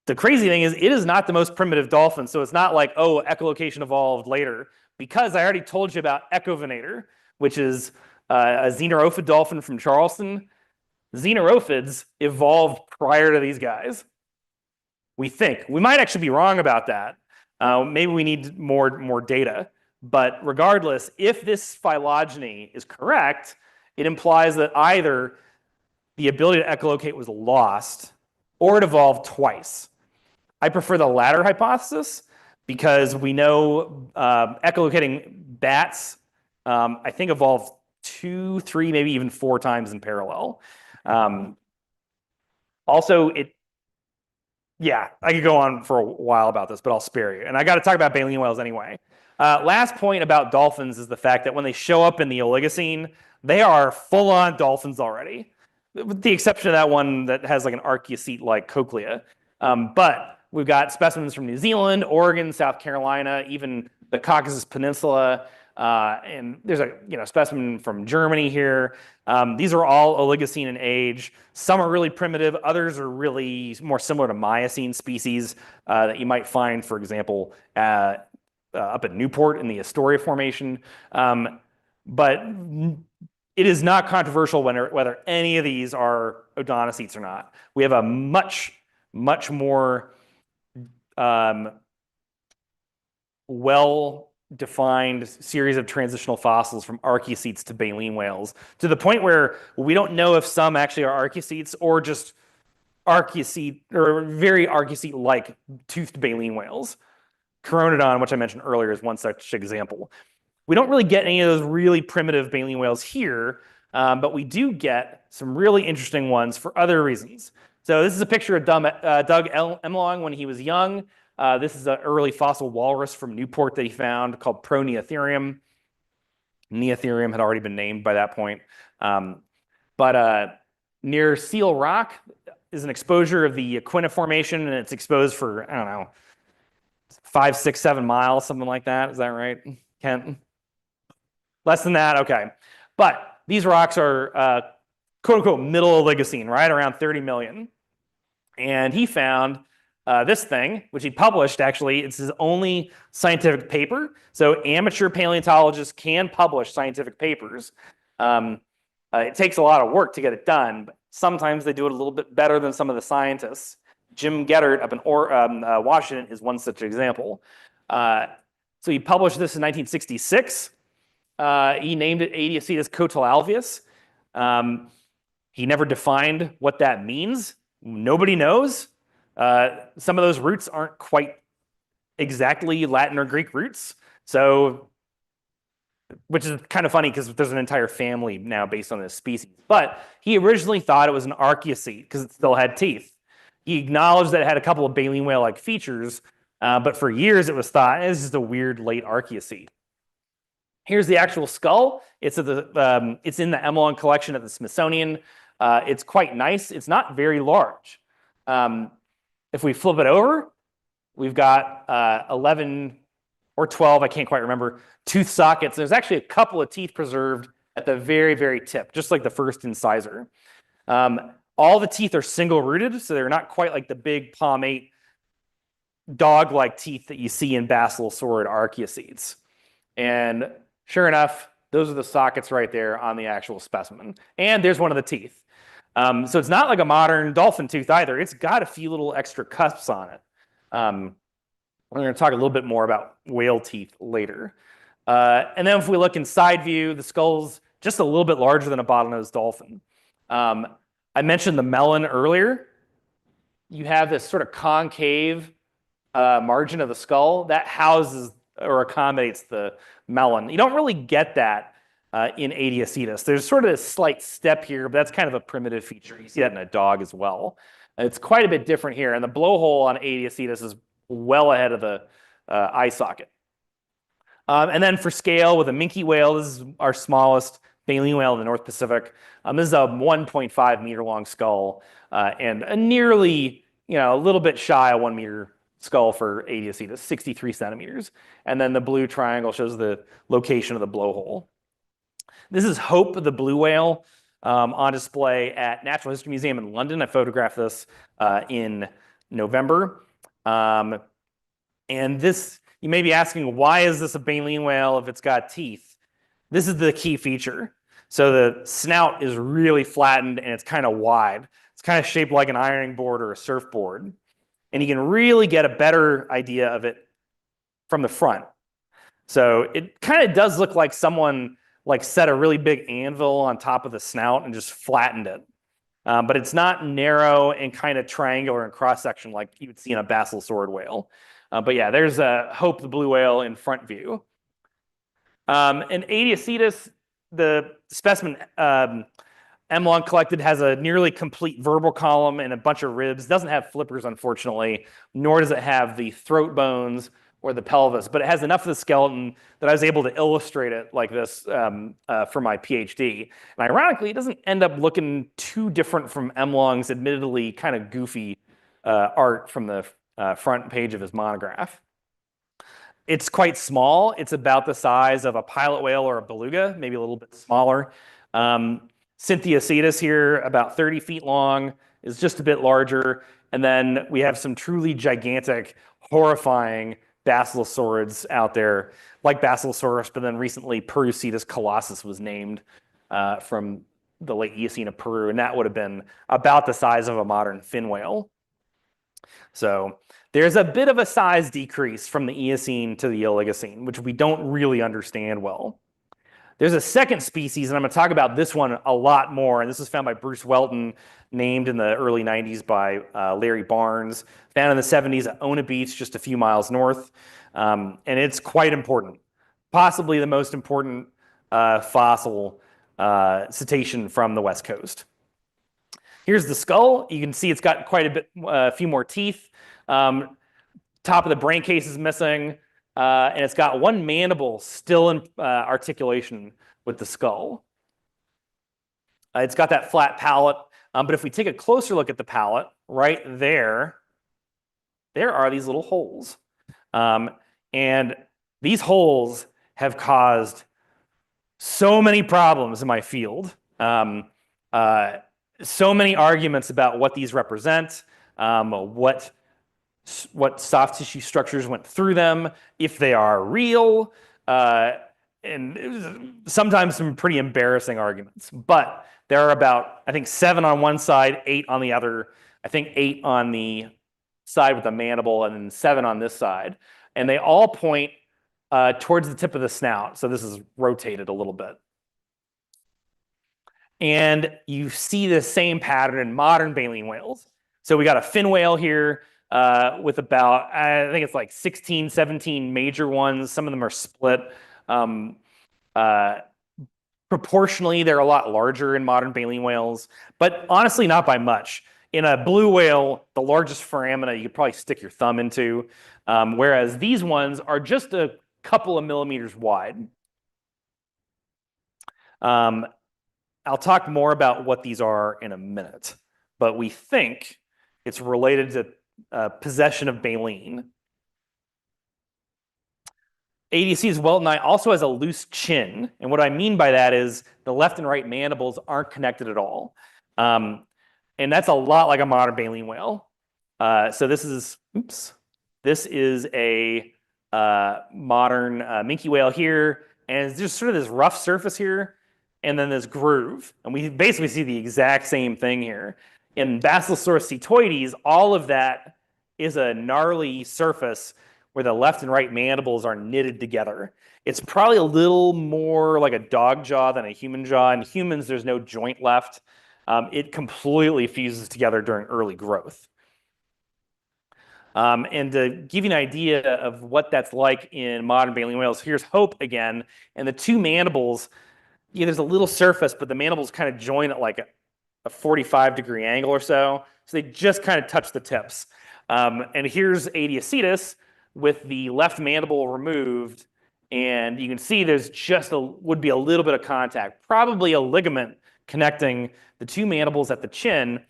the crazy thing is it is not the most primitive dolphin. So it's not like, oh, echolocation evolved later, because I already told you about Echovenator, which is a xenophid dolphin from Charleston. Xenophids evolved prior to these guys. We think. We might actually be wrong about that. Maybe we need more data. But regardless, if this phylogeny is correct, it implies that either the ability to echolocate was lost or it evolved twice. I prefer the latter hypothesis because we know echolocating bats, I think, evolved 2, 3, maybe even 4 times in parallel. Also, yeah, I could go on for a while about this, but I'll spare you. And I got to talk about baleen whales anyway. Last point about dolphins is the fact that when they show up in the Oligocene, they are full-on dolphins already, with the exception of that one that has like an Archaeocete-like cochlea. But we've got specimens from New Zealand, Oregon, South Carolina, even the Caucasus Peninsula, and there's a specimen from Germany here. These are all Oligocene in age. Some are really primitive. Others are really more similar to Miocene species that you might find, for example, up at Newport in the Astoria Formation. But it is not controversial whether any of these are odontocetes or not. We have a much more well-defined series of transitional fossils from archaeocetes to baleen whales, to the point where we don't know if some actually are archaeocetes or just archaeocete or very archaeocete-like toothed baleen whales. Coronodon, which I mentioned earlier, is one such example. We don't really get any of those really primitive baleen whales here, but we do get some really interesting ones for other reasons. So this is a picture of Doug Emlong when he was young. This is an early fossil walrus from Newport that he found called Proneotherium. Neotherium had already been named by that point. But near Seal Rock is an exposure of the Aquina Formation, and it's exposed for, I don't know, 5, 6, 7 miles, something like that. Is that right, Kent? Less than that? Okay. But these rocks are quote unquote middle Oligocene, right around 30 million. And he found this thing, which he published actually. It's his only scientific paper. So amateur paleontologists can publish scientific papers. It takes a lot of work to get it done, but sometimes they do it a little bit better than some of the scientists. Jim Geddert up in Washington is one such example. So he published this in 1966. He named it Adiocetus cotylalveus. He never defined what that means. Nobody knows. Some of those roots aren't quite exactly Latin or Greek roots. So, which is kind of funny because there's an entire family now based on this species. But he originally thought it was an archaeocete because it still had teeth. He acknowledged that it had a couple of baleen whale-like features, but for years it was thought this is a weird late archaeocete. Here's the actual skull. It's in the Emlong collection at the Smithsonian. It's quite nice. It's not very large. If we flip it over, we've got 11 or 12, I can't quite remember, tooth sockets. There's actually a couple of teeth preserved at the very, very tip, just like the first incisor. All the teeth are single-rooted, so they're not quite like the big palmate dog-like teeth that you see in basilosaurid archaeocetes. And sure enough, those are the sockets right there on the actual specimen. And there's one of the teeth. So it's not like a modern dolphin tooth either. It's got a few little extra cusps on it. We're going to talk a little bit more about whale teeth later. And then if we look in side view, the skull's just a little bit larger than a bottlenose dolphin. I mentioned the melon earlier. You have this sort of concave margin of the skull that houses or accommodates the melon. You don't really get that in Adiocetus. There's sort of a slight step here, but that's kind of a primitive feature. You see that in a dog as well. It's quite a bit different here, and the blowhole on Adiocetus is well ahead of the eye socket. And then for scale, with a minke whale, this is our smallest baleen whale in the North Pacific. This is a 1.5 meter long skull and a nearly, a little bit shy of 1 meter skull for Adiocetus, 63 centimeters. And then the blue triangle shows the location of the blowhole. This is Hope, the blue whale, on display at Natural History Museum in London. I photographed this in November. And this, you may be asking, why is this a baleen whale if it's got teeth? This is the key feature. So the snout is really flattened and it's kind of wide. It's kind of shaped like an ironing board or a surfboard. And you can really get a better idea of it from the front. So it kind of does look like someone set a really big anvil on top of the snout and just flattened it. But it's not narrow and kind of triangular in cross-section like you would see in a basilosaurid whale. But yeah, there's Hope the blue whale in front view. And Adiocetus, the specimen Emlong collected, has a nearly complete vertebral column and a bunch of ribs. Doesn't have flippers, unfortunately, nor does it have the throat bones or the pelvis, but it has enough of the skeleton that I was able to illustrate it like this for my PhD. And ironically, it doesn't end up looking too different from Emlong's admittedly kind of goofy art from the front page of his monograph. It's quite small. It's about the size of a pilot whale or a beluga, maybe a little bit smaller. Synthiocetus here, about 30 feet long, is just a bit larger. And then we have some truly gigantic, horrifying basilosaurids out there, like Basilosaurus, but then recently Perucetus colossus was named from the late Eocene of Peru, and that would have been about the size of a modern fin whale. So there's a bit of a size decrease from the Eocene to the Oligocene, which we don't really understand well. There's a second species, and I'm going to talk about this one a lot more. And this was found by Bruce Welton, named in the early 90s by Larry Barnes, found in the 70s at Ona Beach, just a few miles north. And it's quite important, possibly the most important fossil cetacean from the West Coast. Here's the skull. You can see it's got quite a few more teeth. Top of the brain case is missing. And it's got one mandible still in articulation with the skull. It's got that flat palate. But if we take a closer look at the palate, right there are these little holes. And these holes have caused so many problems in my field. So many arguments about what these represent, what soft tissue structures went through them, if they are real, and sometimes some pretty embarrassing arguments. But there are about, I think, 7 on one side, 8 on the other. I think 8 on the side with the mandible, and then 7 on this side. And they all point towards the tip of the snout. So this is rotated a little bit. And you see the same pattern in modern baleen whales. So we got a fin whale here with about, I think it's like 16, 17 major ones. Some of them are split. Proportionally, they're a lot larger in modern baleen whales, but honestly, not by much. In a blue whale, the largest foramina you could probably stick your thumb into, whereas these ones are just a couple of millimeters wide. I'll talk more about what these are in a minute, but we think it's related to possession of baleen. ADC's Weltonite also has a loose chin, and what I mean by that is the left and right mandibles aren't connected at all. And that's a lot like a modern baleen whale. So this is a modern minke whale here, and it's just sort of this rough surface here, and then this groove. And we basically see the exact same thing here. In Basilosaurus cetoides, all of that is a gnarly surface where the left and right mandibles are knitted together. It's probably a little more like a dog jaw than a human jaw. In humans, there's no joint left. It completely fuses together during early growth. And to give you an idea of what that's like in modern baleen whales, here's Hope again. And the two mandibles, there's a little surface, but the mandibles kind of join at like a 45-degree angle or so. So they just kind of touch the tips. And here's Adiocetus with the left mandible removed. And you can see there's just would be a little bit of contact, probably a ligament connecting the two mandibles at the chin,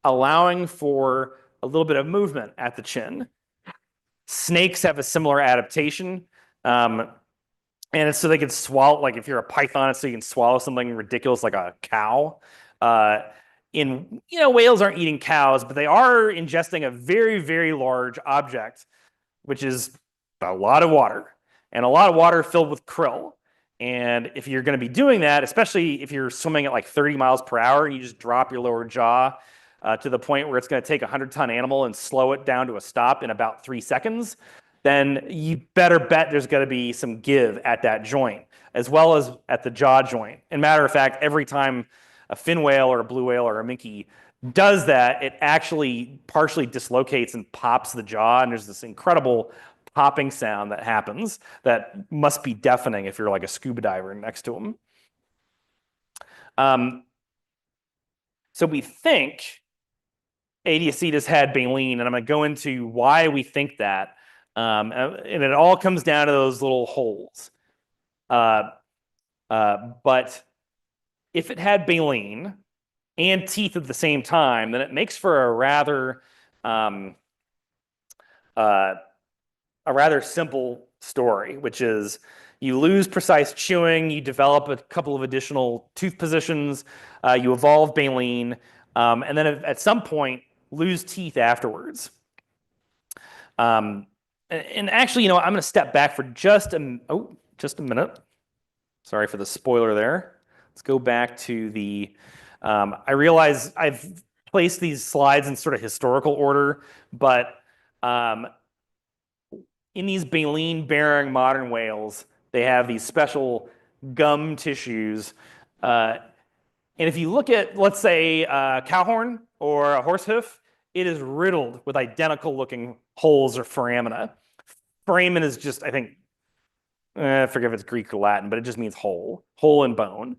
allowing for a little bit of movement at the chin. Snakes have a similar adaptation. And it's so they can swallow, like if you're a python, it's so you can swallow something ridiculous like a cow. Whales aren't eating cows, but they are ingesting a very, very large object, which is a lot of water, and a lot of water filled with krill. And if you're going to be doing that, especially if you're swimming at like 30 miles per hour and you just drop your lower jaw to the point where it's going to take a 100-ton animal and slow it down to a stop in about 3 seconds, then you better bet there's going to be some give at that joint, as well as at the jaw joint. And matter of fact, every time a fin whale or a blue whale or a minke does that, it actually partially dislocates and pops the jaw, and there's this incredible popping sound that happens that must be deafening if you're like a scuba diver next to them. So we think Adiocetus had baleen, and I'm going to go into why we think that. And it all comes down to those little holes. But if it had baleen and teeth at the same time, then it makes for a rather simple story, which is you lose precise chewing, you develop a couple of additional tooth positions, you evolve baleen, and then at some point lose teeth afterwards. And actually, I'm going to step back for just a minute. Sorry for the spoiler there. Let's go back to the. I realize I've place these slides in sort of historical order, but in these baleen-bearing modern whales, they have these special gum tissues. And if you look at, let's say, a cow horn or a horse hoof, it is riddled with identical looking holes or foramina. Foramen is just, I think, I forget if it's Greek or Latin, but it just means hole in bone.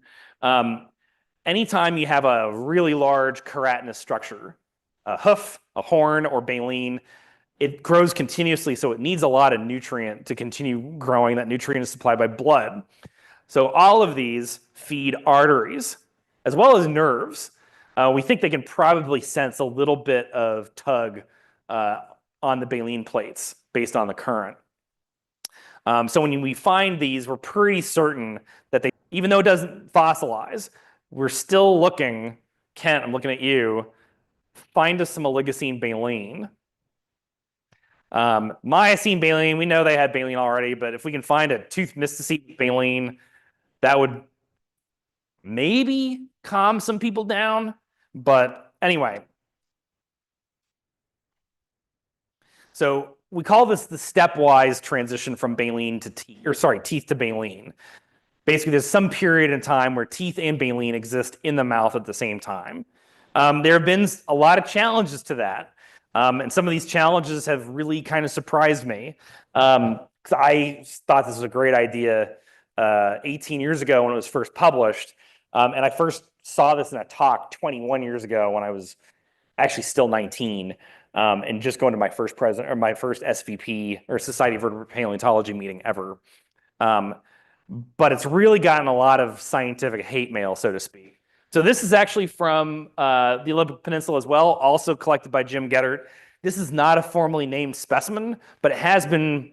Anytime you have a really large keratinous structure, a hoof, a horn, or baleen, it grows continuously, so it needs a lot of nutrient to continue growing. That nutrient is supplied by blood. So all of these feed arteries as well as nerves. We think they can probably sense a little bit of tug on the baleen plates based on the current. So when we find these, we're pretty certain that they, even though it doesn't fossilize, we're still looking. Kent, I'm looking at you. Find us some Oligocene baleen. Miocene baleen, we know they had baleen already, but if we can find a tooth mysticete baleen, that would maybe calm some people down. But anyway, so we call this the stepwise transition from baleen to teeth, or sorry, teeth to baleen. Basically, there's some period in time where teeth and baleen exist in the mouth at the same time. There have been a lot of challenges to that. And some of these challenges have really kind of surprised me. I thought this was a great idea 18 years ago when it was first published. And I first saw this in a talk 21 years ago when I was actually still 19 and just going to my first my first SVP or Society of Vertebrate Paleontology meeting ever. But it's really gotten a lot of scientific hate mail, so to speak. So this is actually from the Olympic Peninsula as well, also collected by Jim Geddert. This is not a formally named specimen, but it has been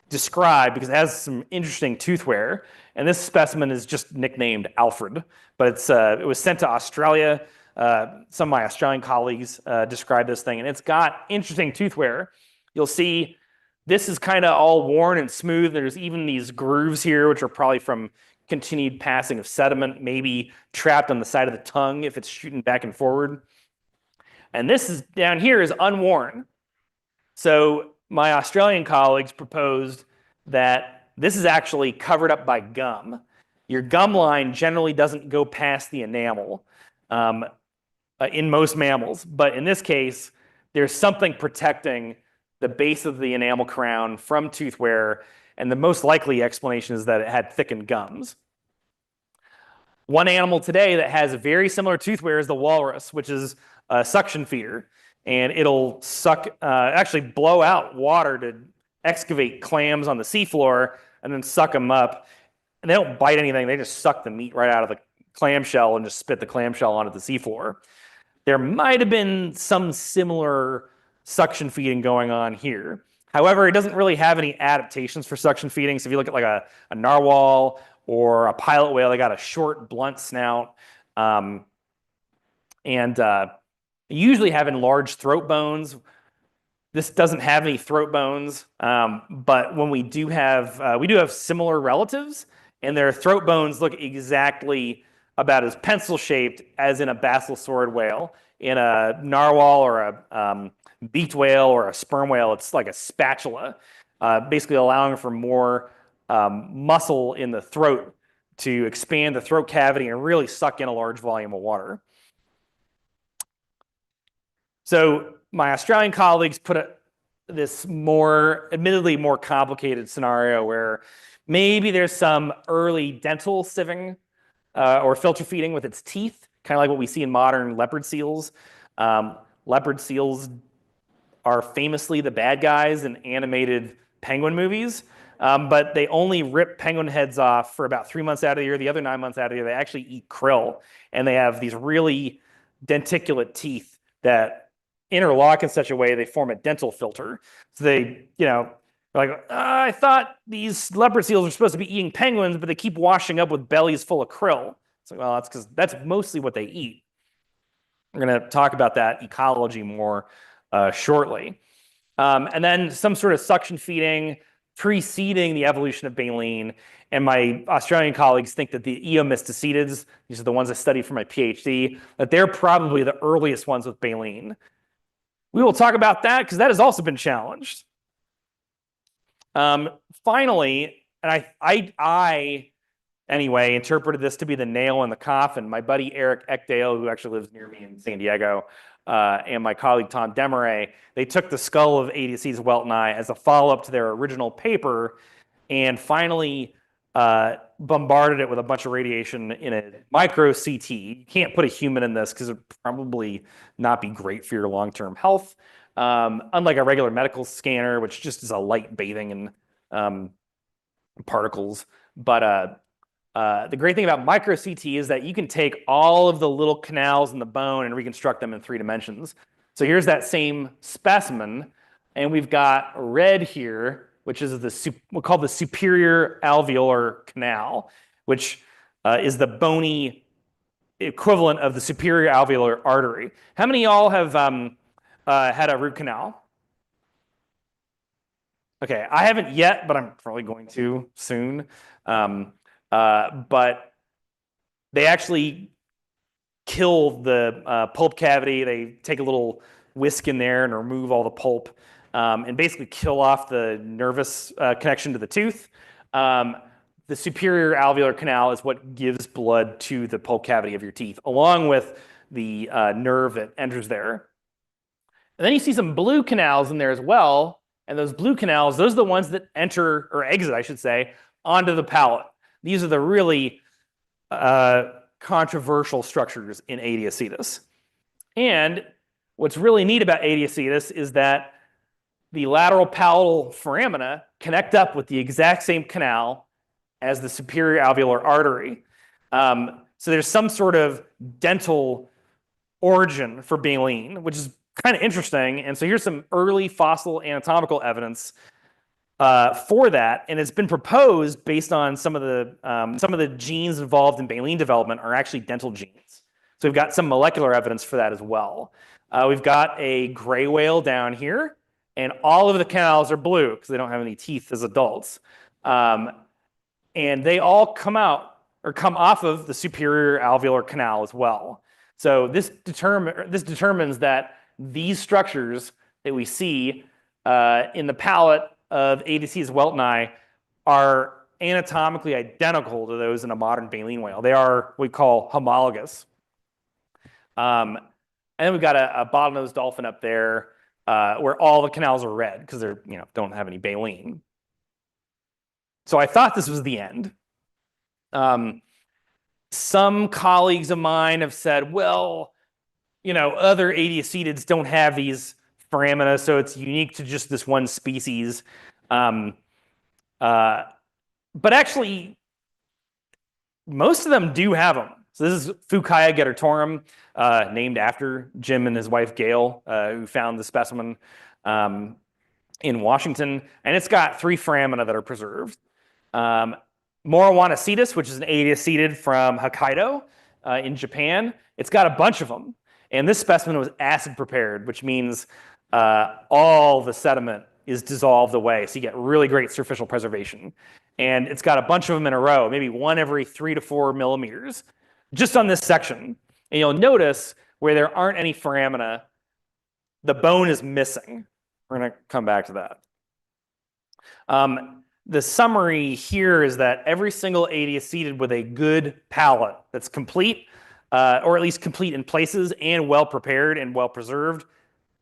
described because it has some interesting tooth wear. And this specimen is just nicknamed Alfred, but it was sent to Australia. Some of my Australian colleagues described this thing, and it's got interesting tooth wear. You'll see this is kind of all worn and smooth. There's even these grooves here, which are probably from continued passing of sediment, maybe trapped on the side of the tongue if it's shooting back and forward. And this is down here is unworn. So my Australian colleagues proposed that this is actually covered up by gum. Your gum line generally doesn't go past the enamel in most mammals, but in this case, there's something protecting the base of the enamel crown from tooth wear, and the most likely explanation is that it had thickened gums. One animal today that has a very similar tooth wear is the walrus, which is a suction feeder, and it'll actually blow out water to excavate clams on the seafloor and then suck them up. And they don't bite anything, they just suck the meat right out of the clamshell and just spit the clamshell onto the seafloor. There might have been some similar suction feeding going on here. However, it doesn't really have any adaptations for suction feeding. So if you look at like a narwhal or a pilot whale, they got a short, blunt snout. And usually have enlarged throat bones. This doesn't have any throat bones, but when we do have similar relatives, and their throat bones look exactly about as pencil-shaped as in a basilosaurid whale. In a narwhal or a beaked whale or a sperm whale, it's like a spatula, basically allowing for more muscle in the throat to expand the throat cavity and really suck in a large volume of water. So my Australian colleagues put this admittedly more complicated scenario where maybe there's some early dental sieving or filter feeding with its teeth, kind of like what we see in modern leopard seals. Leopard seals are famously the bad guys in animated penguin movies, but they only rip penguin heads off for about 3 months out of the year. The other 9 months out of the year, they actually eat krill, and they have these really denticulate teeth that interlock in such a way they form a dental filter. So they, like, I thought these leopard seals are supposed to be eating penguins, but they keep washing up with bellies full of krill. It's like, well, that's because that's mostly what they eat. We're going to talk about that ecology more shortly. And then some sort of suction feeding preceding the evolution of baleen. And my Australian colleagues think that the eomystacetids, these are the ones I studied for my PhD, that they're probably the earliest ones with baleen. We will talk about that because that has also been challenged. Finally, and I anyway interpreted this to be the nail in the coffin. My buddy Eric Eckdale, who actually lives near me in San Diego, and my colleague Tom Demaray, they took the skull of Aedes weltoni as a follow-up to their original paper and finally bombarded it with a bunch of radiation in a micro CT. You can't put a human in this because it would probably not be great for your long-term health. Unlike a regular medical scanner, which just is a light bathing in particles. But the great thing about micro CT is that you can take all of the little canals in the bone and reconstruct them in 3 dimensions. So here's that same specimen, and we've got red here, which is we'll call the superior alveolar canal, which is the bony equivalent of the superior alveolar artery. How many of y'all have had a root canal? Okay, I haven't yet, but I'm probably going to soon. But they actually kill the pulp cavity. They take a little whisk in there and remove all the pulp and basically kill off the nervous connection to the tooth. The superior alveolar canal is what gives blood to the pulp cavity of your teeth, along with the nerve that enters there. And then you see some blue canals in there as well. And those blue canals, those are the ones that enter, or exit, I should say, onto the palate. These are the really controversial structures in Aedes. And what's really neat about Aedes is that the lateral palatal foramina connect up with the exact same canal as the superior alveolar artery. So there's some sort of dental origin for baleen, which is kind of interesting. And so here's some early fossil anatomical evidence for that, and it's been proposed based on some of the genes involved in baleen development are actually dental genes. So we've got some molecular evidence for that as well. We've got a gray whale down here, and all of the canals are blue because they don't have any teeth as adults, and they all come out or come off of the superior alveolar canal as well. So this determines that these structures that we see in the palate of Aedes weltoni are anatomically identical to those in a modern baleen whale. They are what we call homologous. And then we've got a bottlenose dolphin up there where all the canals are red because they're don't have any baleen. So I thought this was the end. Some colleagues of mine have said, well, other Aedes don't have these foramina, so it's unique to just this one species. But actually, most of them do have them. So this is Fucaia gettatorum, named after Jim and his wife Gail, who found the specimen in Washington. And it's got 3 foramina that are preserved. Morowanacetys, which is an Aedes from Hokkaido in Japan, it's got a bunch of them. And this specimen was acid prepared, which means all the sediment is dissolved away. So you get really great superficial preservation. And it's got a bunch of them in a row, maybe one every 3 to 4 millimeters, just on this section. And you'll notice where there aren't any foramina, the bone is missing. We're going to come back to that. The summary here is that every single Aedes with a good palate that's complete, or at least complete in places and well prepared and well preserved,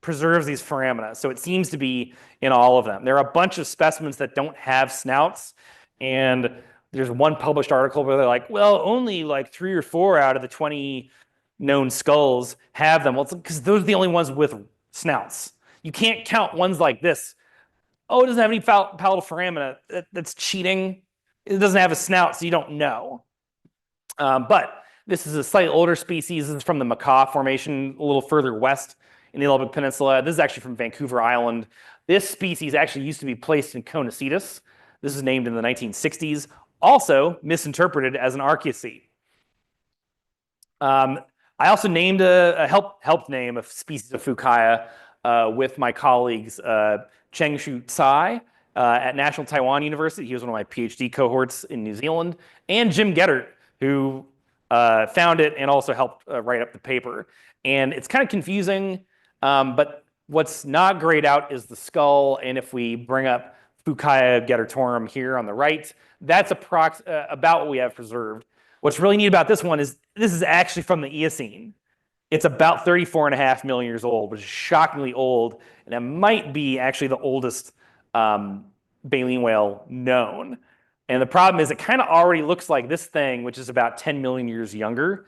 preserves these foramina. So it seems to be in all of them. There are a bunch of specimens that don't have snouts, and there's one published article where they're like, well, only like 3 or 4 out of the 20 known skulls have them. Well, it's because those are the only ones with snouts. You can't count ones like this. Oh, it doesn't have any palatal foramina. That's cheating. It doesn't have a snout, so you don't know. But this is a slightly older species. This is from the Macaw Formation, a little further west in the Aleutian Peninsula. This is actually from Vancouver Island. This species actually used to be placed in Conocetus. This was named in the 1960s, also misinterpreted as an archaeocete. I also named helped name a species of Fucaia with my colleagues Chengshu Tsai at National Taiwan University. He was one of my PhD cohorts in New Zealand, and Jim Geddert, who found it and also helped write up the paper. And it's kind of confusing, but what's not grayed out is the skull. And if we bring up Fucaia geddertorum here on the right, that's about what we have preserved. What's really neat about this one is this is actually from the Eocene. It's about 34.5 million years old, which is shockingly old, and it might be actually the oldest baleen whale known. And the problem is it kind of already looks like this thing, which is about 10 million years younger.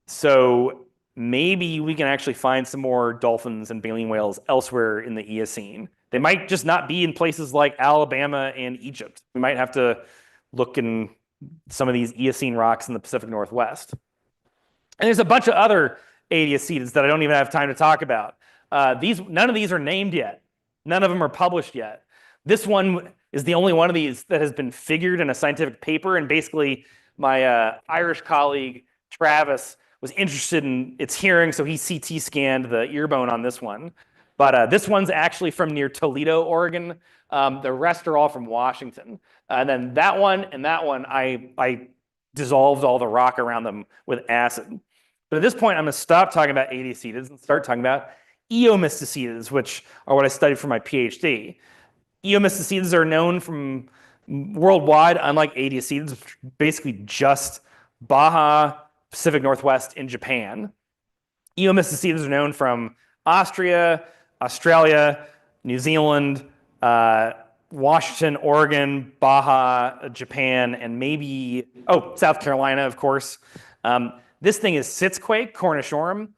So maybe we can actually find some more dolphins and baleen whales elsewhere in the Eocene. They might just not be in places like Alabama and Egypt. We might have to look in some of these Eocene rocks in the Pacific Northwest. And there's a bunch of other adiacetids that I don't even have time to talk about. None of these are named yet. None of them are published yet. This one is the only one of these that has been figured in a scientific paper. And basically, my Irish colleague, Travis, was interested in its hearing, so he CT scanned the ear bone on this one. But this one's actually from near Toledo, Oregon. The rest are all from Washington. And then that one and that one, I dissolved all the rock around them with acid. But at this point, I'm going to stop talking about adiacetids and start talking about eomystacetids, which are what I studied for my PhD. Eomystacetids are known from worldwide, unlike adiacetids, basically just Baja, Pacific Northwest, and Japan. Eomystacetids are known from Austria, Australia, New Zealand, Washington, Oregon, Baja, Japan, and maybe, South Carolina, of course. This thing is Sitzquake cornishorum.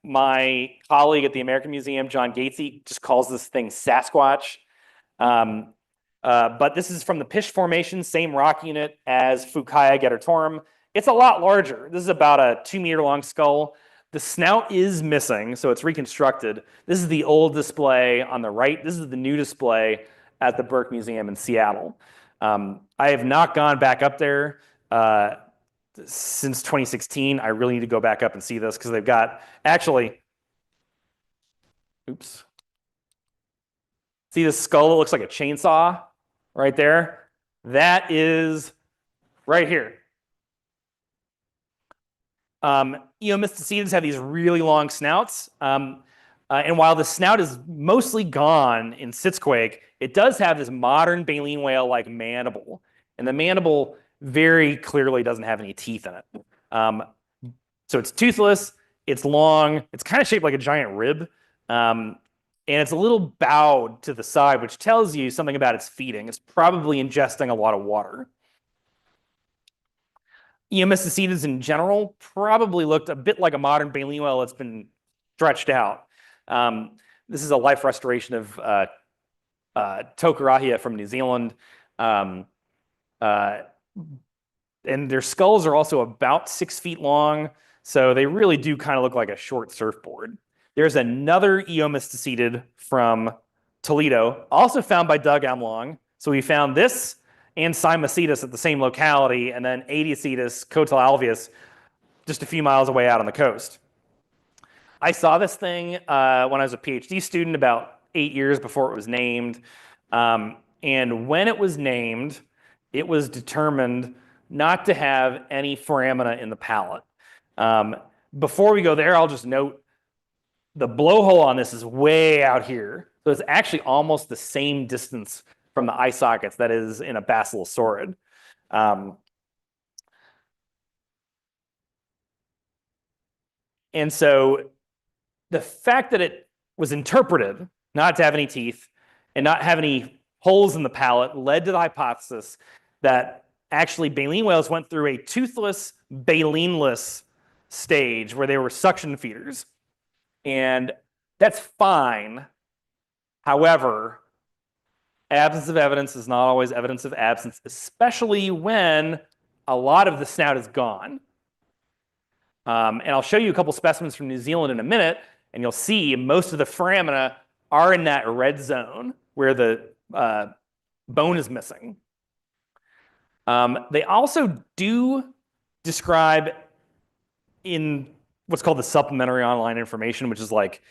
My colleague at the American Museum, John Gatesy, just calls this thing Sasquatch. But this is from the Pish Formation, same rock unit as Fucaia geddertorum. It's a lot larger. This is about a 2-meter long skull. The snout is missing, so it's reconstructed. This is the old display on the right. This is the new display at the Burke Museum in Seattle. I have not gone back up there since 2016. I really need to go back up and see this because they've got, actually, oops. See this skull that looks like a chainsaw right there? That is right here. Eomystacetids have these really long snouts. And while the snout is mostly gone in Sitzquake, it does have this modern baleen whale-like mandible. And the mandible very clearly doesn't have any teeth in it. So it's toothless, it's long, it's kind of shaped like a giant rib. And it's a little bowed to the side, which tells you something about its feeding. It's probably ingesting a lot of water. Eomystacetids in general probably looked a bit like a modern baleen whale that's been stretched out. This is a life restoration of Tokarahia from New Zealand. And their skulls are also about 6 feet long, so they really do kind of look like a short surfboard. There's another eomystacetid from Toledo, also found by Doug Emlong. So we found this and Cymocetus at the same locality, and then Adiacetus cotylalveus just a few miles away out on the coast. I saw this thing when I was a PhD student about 8 years before it was named. And when it was named, it was determined not to have any foramina in the palate. Before we go there, I'll just note the blowhole on this is way out here. So it's actually almost the same distance from the eye sockets that is in a basilosaurid. And so the fact that it was interpreted not to have any teeth and not have any holes in the palate led to the hypothesis that actually baleen whales went through a toothless, baleenless stage where they were suction feeders. And that's fine. However, absence of evidence is not always evidence of absence, especially when a lot of the snout is gone. And I'll show you a couple specimens from New Zealand in a minute, and you'll see most of the foramina are in that red zone where the bone is missing. They also do describe in what's called the supplementary online information, which is like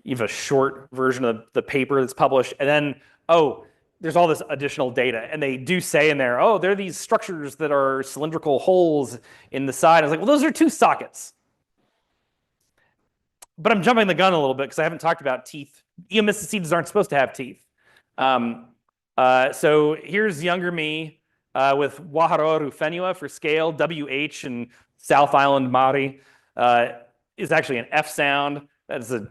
you have a short version of the paper that's published, and then, oh, there's all this additional data. And they do say in there, oh, there are these structures that are cylindrical holes in the side. I was like, well, those are two sockets. But I'm jumping the gun a little bit because I haven't talked about teeth. Eomystacetids aren't supposed to have teeth. So here's younger me with Waharoa rufenua for scale. WH in South Island Māori is actually an F sound. That's a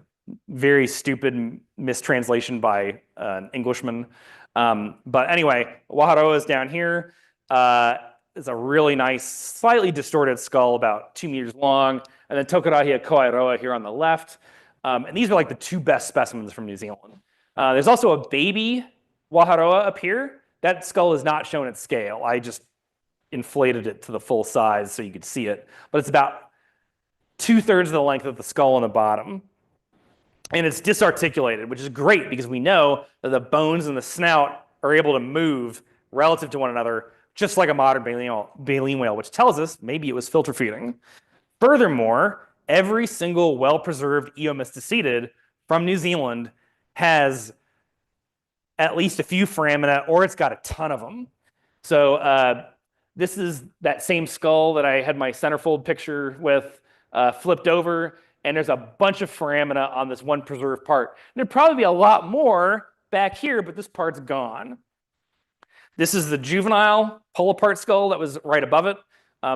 very stupid mistranslation by an Englishman. But anyway, Waharoa is down here. It's a really nice, slightly distorted skull, about 2 meters long. And then Tokarahia Koairoa here on the left. And these are like the two best specimens from New Zealand. There's also a baby Waharoa up here. That skull is not shown at scale. I just inflated it to the full size so you could see it. But it's about 2/3 of the length of the skull on the bottom. And it's disarticulated, which is great because we know that the bones in the snout are able to move relative to one another, just like a modern baleen whale, which tells us maybe it was filter feeding. Furthermore, every single well-preserved eomystacetid from New Zealand has at least a few foramina, or it's got a ton of them. So this is that same skull that I had my centerfold picture with flipped over, and there's a bunch of foramina on this one preserved part. There'd probably be a lot more back here, but this part's gone. This is the juvenile pull-apart skull that was right above it.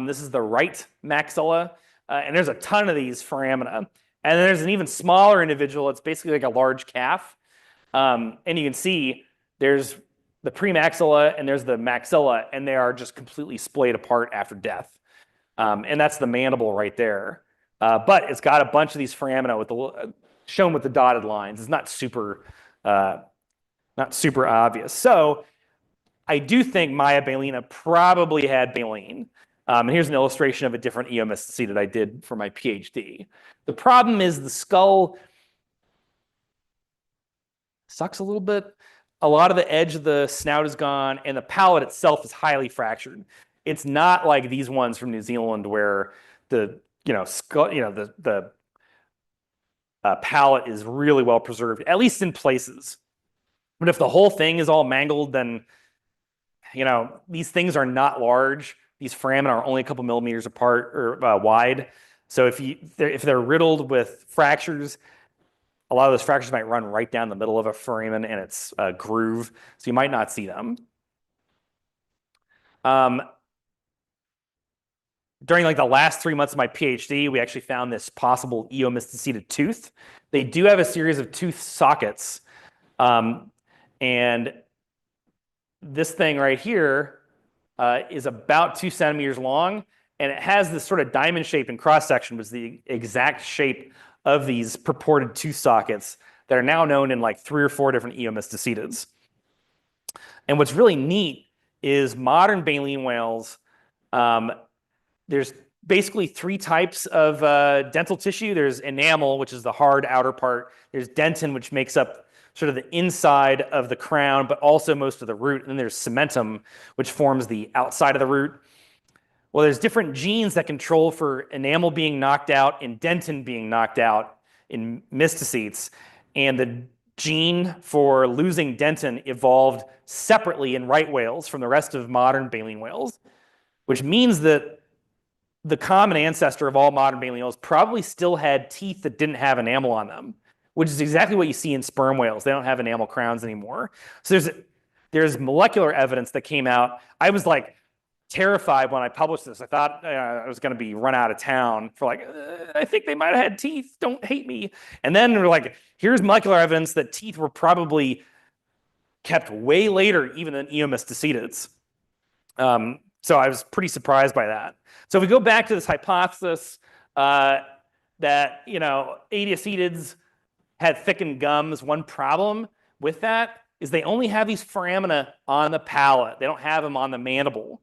This is the right maxilla, and there's a ton of these foramina. And then there's an even smaller individual. It's basically like a large calf. And you can see there's the premaxilla and there's the maxilla, and they are just completely splayed apart after death. And that's the mandible right there. But it's got a bunch of these foramina with shown with the dotted lines. It's not super obvious. So I do think Maya balena probably had baleen. And here's an illustration of a different eomystacetid I did for my PhD. The problem is the skull sucks a little bit. A lot of the edge of the snout is gone, and the palate itself is highly fractured. It's not like these ones from New Zealand where the skull, the palate is really well preserved, at least in places. But if the whole thing is all mangled, then these things are not large. These foramina are only a couple millimeters apart or wide. So if they're riddled with fractures, a lot of those fractures might run right down the middle of a foramen and its groove, so you might not see them. During like the last 3 months of my PhD, we actually found this possible eomystacetid tooth. They do have a series of tooth sockets, and this thing right here is about 2 centimeters long, and it has this sort of diamond shape in cross section, which is the exact shape of these purported tooth sockets that are now known in like 3 or 4 different eomystacetids. And what's really neat is modern baleen whales. There's basically 3 types of dental tissue. There's enamel, which is the hard outer part. There's dentin, which makes up sort of the inside of the crown, but also most of the root. And then there's cementum, which forms the outside of the root. Well, there's different genes that control for enamel being knocked out and dentin being knocked out in mystacetes. And the gene for losing dentin evolved separately in right whales from the rest of modern baleen whales, which means that the common ancestor of all modern baleen whales probably still had teeth that didn't have enamel on them, which is exactly what you see in sperm whales. They don't have enamel crowns anymore. So there's molecular evidence that came out. I was like terrified when I published this. I thought I was going to be run out of town for like, I think they might have had teeth. Don't hate me. And then we're like, here's molecular evidence that teeth were probably kept way later, even than eomystacetids. So I was pretty surprised by that. So if we go back to this hypothesis that adiacetids had thickened gums, one problem with that is they only have these foramina on the palate. They don't have them on the mandible.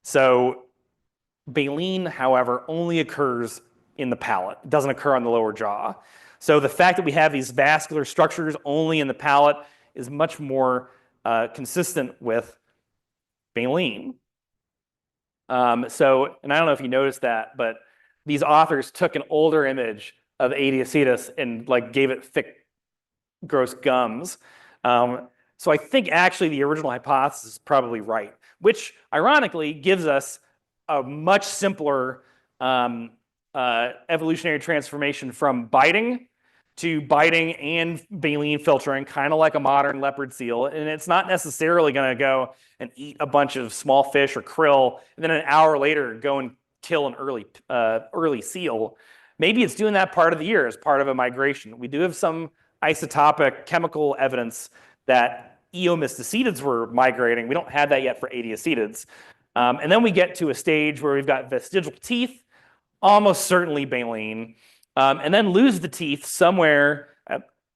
So baleen, however, only occurs in the palate. It doesn't occur on the lower jaw. So the fact that we have these vascular structures only in the palate is much more consistent with baleen. And I don't know if you noticed that, but these authors took an older image of Adiacetus and like gave it thick, gross gums. So I think actually the original hypothesis is probably right, which ironically gives us a much simpler evolutionary transformation from biting to biting and baleen filtering, kind of like a modern leopard seal. And it's not necessarily going to go and eat a bunch of small fish or krill, and then an hour later go and kill an early seal. Maybe it's doing that part of the year as part of a migration. We do have some isotopic chemical evidence that Eomystacetids were migrating. We don't have that yet for Adiacetids. And then we get to a stage where we've got vestigial teeth, almost certainly baleen, and then lose the teeth somewhere,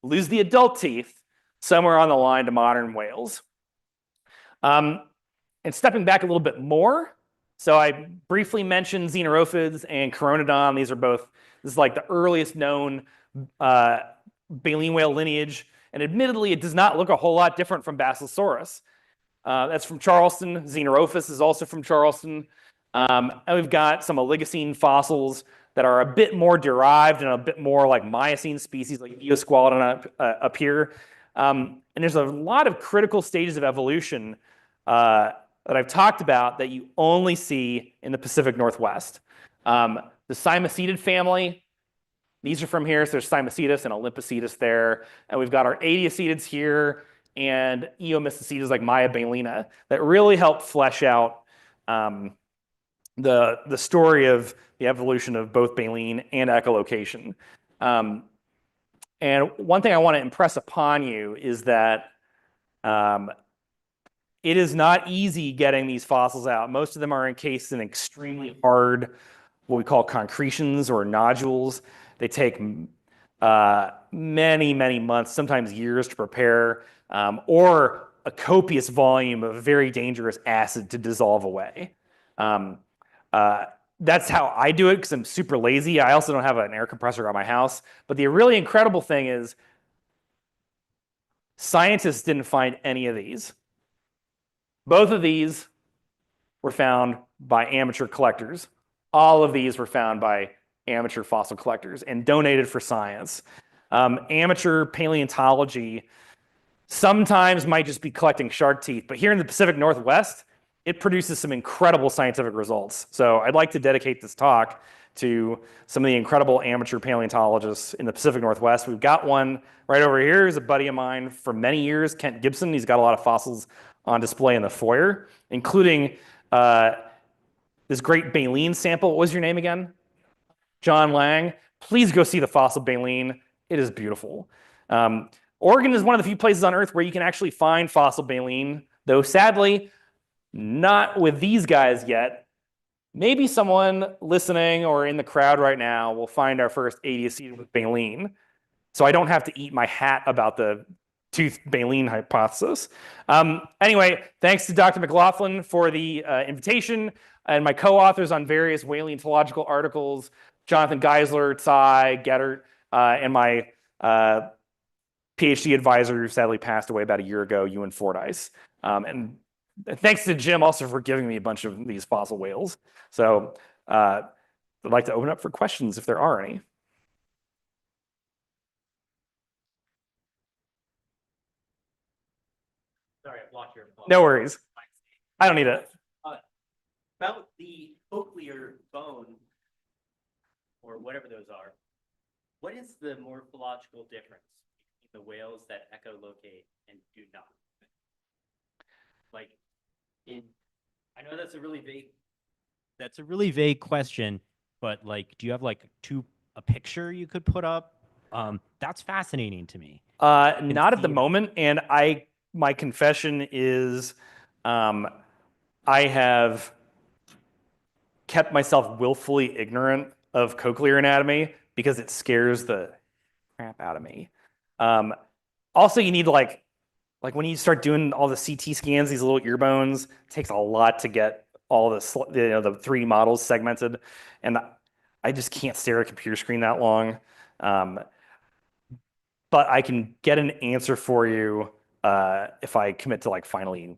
lose the adult teeth somewhere on the line to modern whales. And stepping back a little bit more, so I briefly mentioned Xenorhophids and Chironodon. This is like the earliest known baleen whale lineage. And admittedly, it does not look a whole lot different from Basilosaurus. That's from Charleston. Xenophis is also from Charleston. And we've got some Oligocene fossils that are a bit more derived and a bit more like Miocene species, like Eosqualodon up here. And there's a lot of critical stages of evolution that I've talked about that you only see in the Pacific Northwest. The Cymacetid family, these are from here. So there's Cymacetus and Olympocetus there. And we've got our Adiacetids here and Eomystacetids like Maya balena that really help flesh out the story of the evolution of both baleen and echolocation. And one thing I want to impress upon you is that it is not easy getting these fossils out. Most of them are encased in extremely hard, what we call concretions or nodules. They take many, many months, sometimes years to prepare, or a copious volume of very dangerous acid to dissolve away. That's how I do it because I'm super lazy. I also don't have an air compressor at my house. But the really incredible thing is scientists didn't find any of these. Both of these were found by amateur collectors. All of these were found by amateur fossil collectors and donated for science. Amateur paleontology sometimes might just be collecting shark teeth, but here in the Pacific Northwest, it produces some incredible scientific results. So I'd like to dedicate this talk to some of the incredible amateur paleontologists in the Pacific Northwest. We've got one right over here. He's a buddy of mine for many years, Kent Gibson. He's got a lot of fossils on display in the foyer, including this great baleen sample. What was your name again? John Lang. Please go see the fossil baleen. It is beautiful. Oregon is one of the few places on Earth where you can actually find fossil baleen, though sadly, not with these guys yet. Maybe someone listening or in the crowd right now will find our first Adiacetid with baleen, so I don't have to eat my hat about the tooth baleen hypothesis. Anyway, thanks to Dr. McLaughlin for the invitation and my co-authors on various whaleontological articles, Jonathan Geisler, Tsai, Gettert, and my PhD advisor who sadly passed away about a year ago, Ewan Fordyce. And thanks to Jim also for giving me a bunch of these fossil whales. So I'd like to open up for questions if there are any. Sorry, I blocked your phone. No worries. I don't need it. About the cochlear bone, or whatever those are, what is the morphological difference between the whales that echolocate and do not? Like, I know that's a really vague question, but like, do you have like a picture you could put up? That's fascinating to me. Not at the moment, and my confession is, I have kept myself willfully ignorant of cochlear anatomy because it scares the crap out of me. Also, you need like when you start doing all the CT scans, these little ear bones, it takes a lot to get all the 3D models segmented, and I just can't stare at a computer screen that long. But I can get an answer for you if I commit to like finally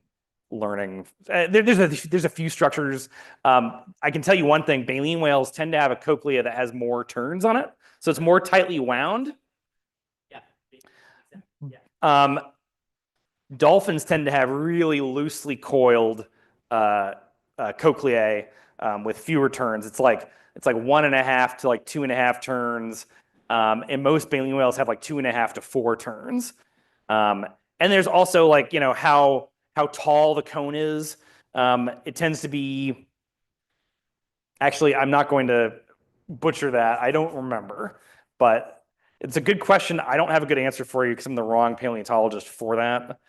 learning. There's a few structures. I can tell you one thing: baleen whales tend to have a cochlea that has more turns on it, so it's more tightly wound. Yeah. Yeah. Dolphins tend to have really loosely coiled cochleae with fewer turns. It's like 1.5 to like 2.5 turns, and most baleen whales have like 2.5 to 4 turns. And there's also like how tall the cone is. It tends to be. Actually, I'm not going to butcher that. I don't remember, but it's a good question. I don't have a good answer for you because I'm the wrong paleontologist for that.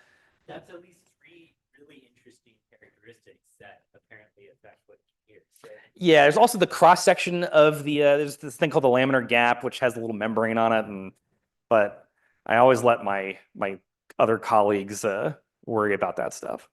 That's at least 3 really interesting characteristics that apparently affect what you hear. So, Yeah, there's also the cross section of the there's this thing called the laminar gap, which has a little membrane on it, but I always let my other colleagues worry about that stuff.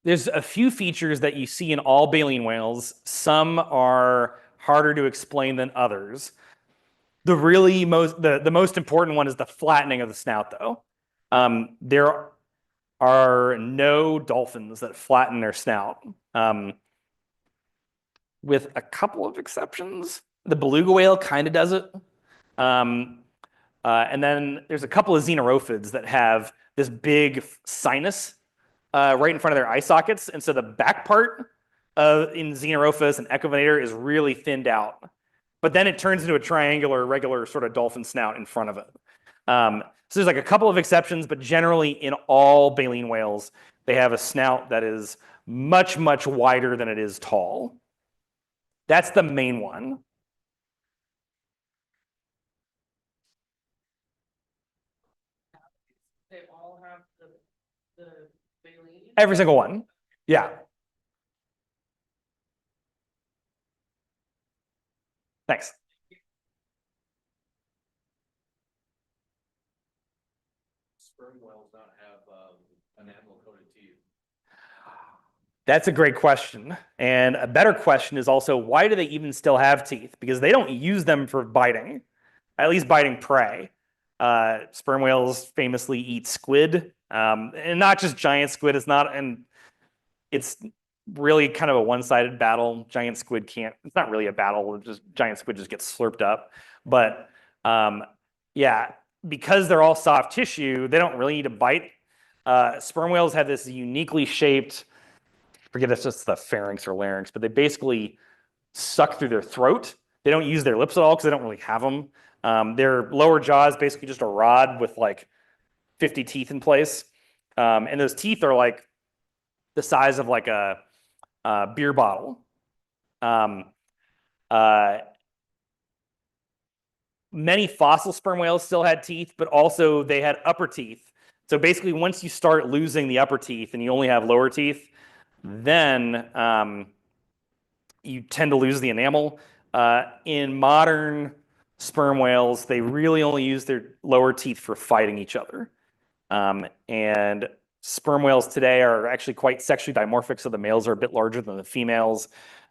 There's a few features that you see in all baleen whales. Some are harder to explain than others. The most important one is the flattening of the snout, though. There are no dolphins that flatten their snout, with a couple of exceptions. The beluga whale kind of does it. And then there's a couple of xenorhophids that have this big sinus right in front of their eye sockets. And so the back part in Xenophis and Echovenator is really thinned out. But then it turns into a triangular, regular sort of dolphin snout in front of it. So there's like a couple of exceptions, but generally in all baleen whales, they have a snout that is much, much wider than it is tall. That's the main one. They all have the baleen? Every single one. Yeah. Thanks. Sperm whales not have enamel-coated teeth? That's a great question. And a better question is also, why do they even still have teeth? Because they don't use them for biting, at least biting prey. Sperm whales famously eat squid, and not just giant squid. It's really kind of a one-sided battle. Giant squid it's not really a battle. Giant squid just gets slurped up. But yeah, because they're all soft tissue, they don't really need to bite. Sperm whales have this uniquely shaped, forget if it's just the pharynx or larynx, but they basically suck through their throat. They don't use their lips at all because they don't really have them. Their lower jaw is basically just a rod with like 50 teeth in place. And those teeth are like the size of like a beer bottle. Many fossil sperm whales still had teeth, but also they had upper teeth. So basically, once you start losing the upper teeth and you only have lower teeth, then you tend to lose the enamel. In modern sperm whales, they really only use their lower teeth for fighting each other. And sperm whales today are actually quite sexually dimorphic, so the males are a bit larger than the females.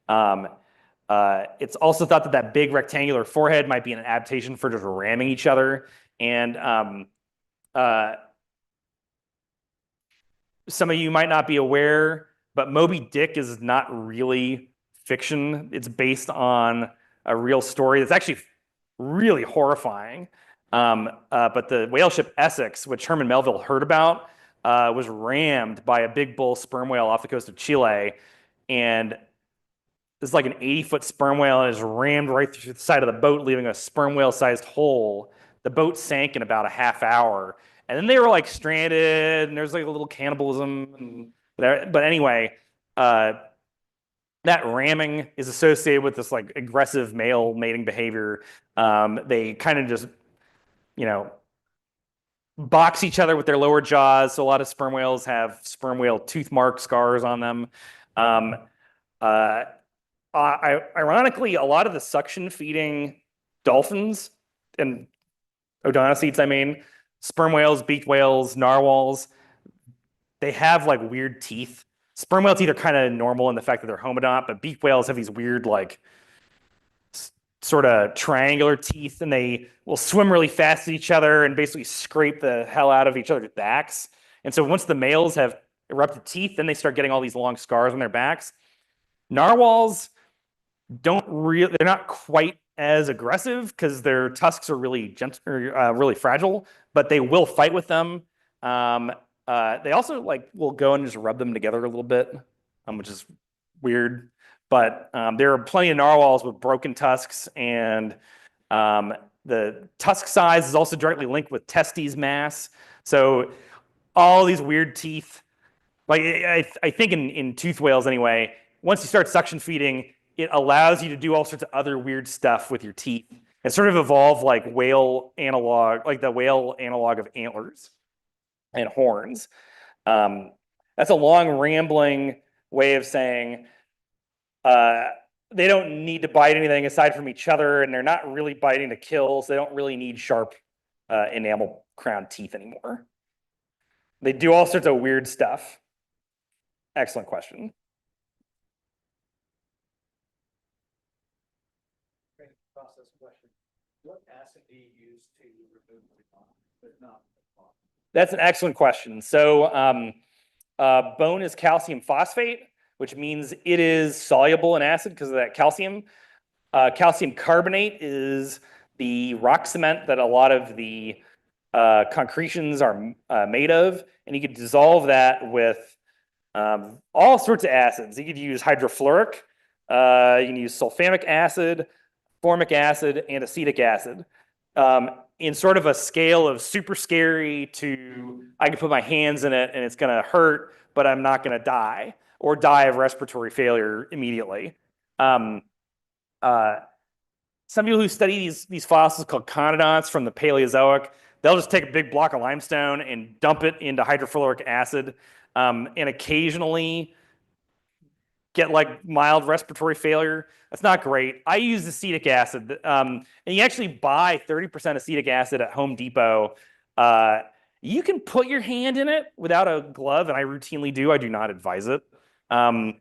It's also thought that big rectangular forehead might be an adaptation for just ramming each other. And some of you might not be aware, but Moby Dick is not really fiction. It's based on a real story that's actually really horrifying. But the whale ship Essex, which Herman Melville heard about, was rammed by a big bull sperm whale off the coast of Chile. And it's like an 80-foot sperm whale and is rammed right through the side of the boat, leaving a sperm whale-sized hole. The boat sank in about a half hour. And then they were like stranded, and there's like a little cannibalism. But anyway, that ramming is associated with this like aggressive male mating behavior. They kind of just, box each other with their lower jaws. So a lot of sperm whales have sperm whale tooth mark scars on them. Ironically, a lot of the suction feeding dolphins and odontocetes, sperm whales, beaked whales, narwhals, they have like weird teeth. Sperm whale teeth are kind of normal in the fact that they're homodont, but beaked whales have these weird, like, sort of triangular teeth, and they will swim really fast at each other and basically scrape the hell out of each other's backs. And so once the males have erupted teeth, then they start getting all these long scars on their backs. Narwhals they're not quite as aggressive because their tusks are really gentle, really fragile, but they will fight with them. They also like will go and just rub them together a little bit, which is weird. But there are plenty of narwhals with broken tusks, and the tusk size is also directly linked with testes mass. So all these weird teeth, like I think in tooth whales anyway, once you start suction feeding, it allows you to do all sorts of other weird stuff with your teeth. It sort of evolved like whale analog, like the whale analog of antlers and horns. That's a long, rambling way of saying they don't need to bite anything aside from each other, and they're not really biting to kill, so they don't really need sharp enamel crown teeth anymore. They do all sorts of weird stuff. Excellent question. Process question. What acid do you use to remove the bone, but not the bone? That's an excellent question. So bone is calcium phosphate, which means it is soluble in acid because of that calcium. Calcium carbonate is the rock cement that a lot of the concretions are made of, and you could dissolve that with all sorts of acids. You could use hydrofluoric, you can use sulfamic acid, formic acid, and acetic acid. In sort of a scale of super scary to I can put my hands in it and it's going to hurt, but I'm not going to die or die of respiratory failure immediately. Some people who study these fossils called conodonts from the Paleozoic, they'll just take a big block of limestone and dump it into hydrofluoric acid, and occasionally get like mild respiratory failure. That's not great. I use acetic acid, and you actually buy 30% acetic acid at Home Depot. You can put your hand in it without a glove, and I routinely do. I do not advise it. If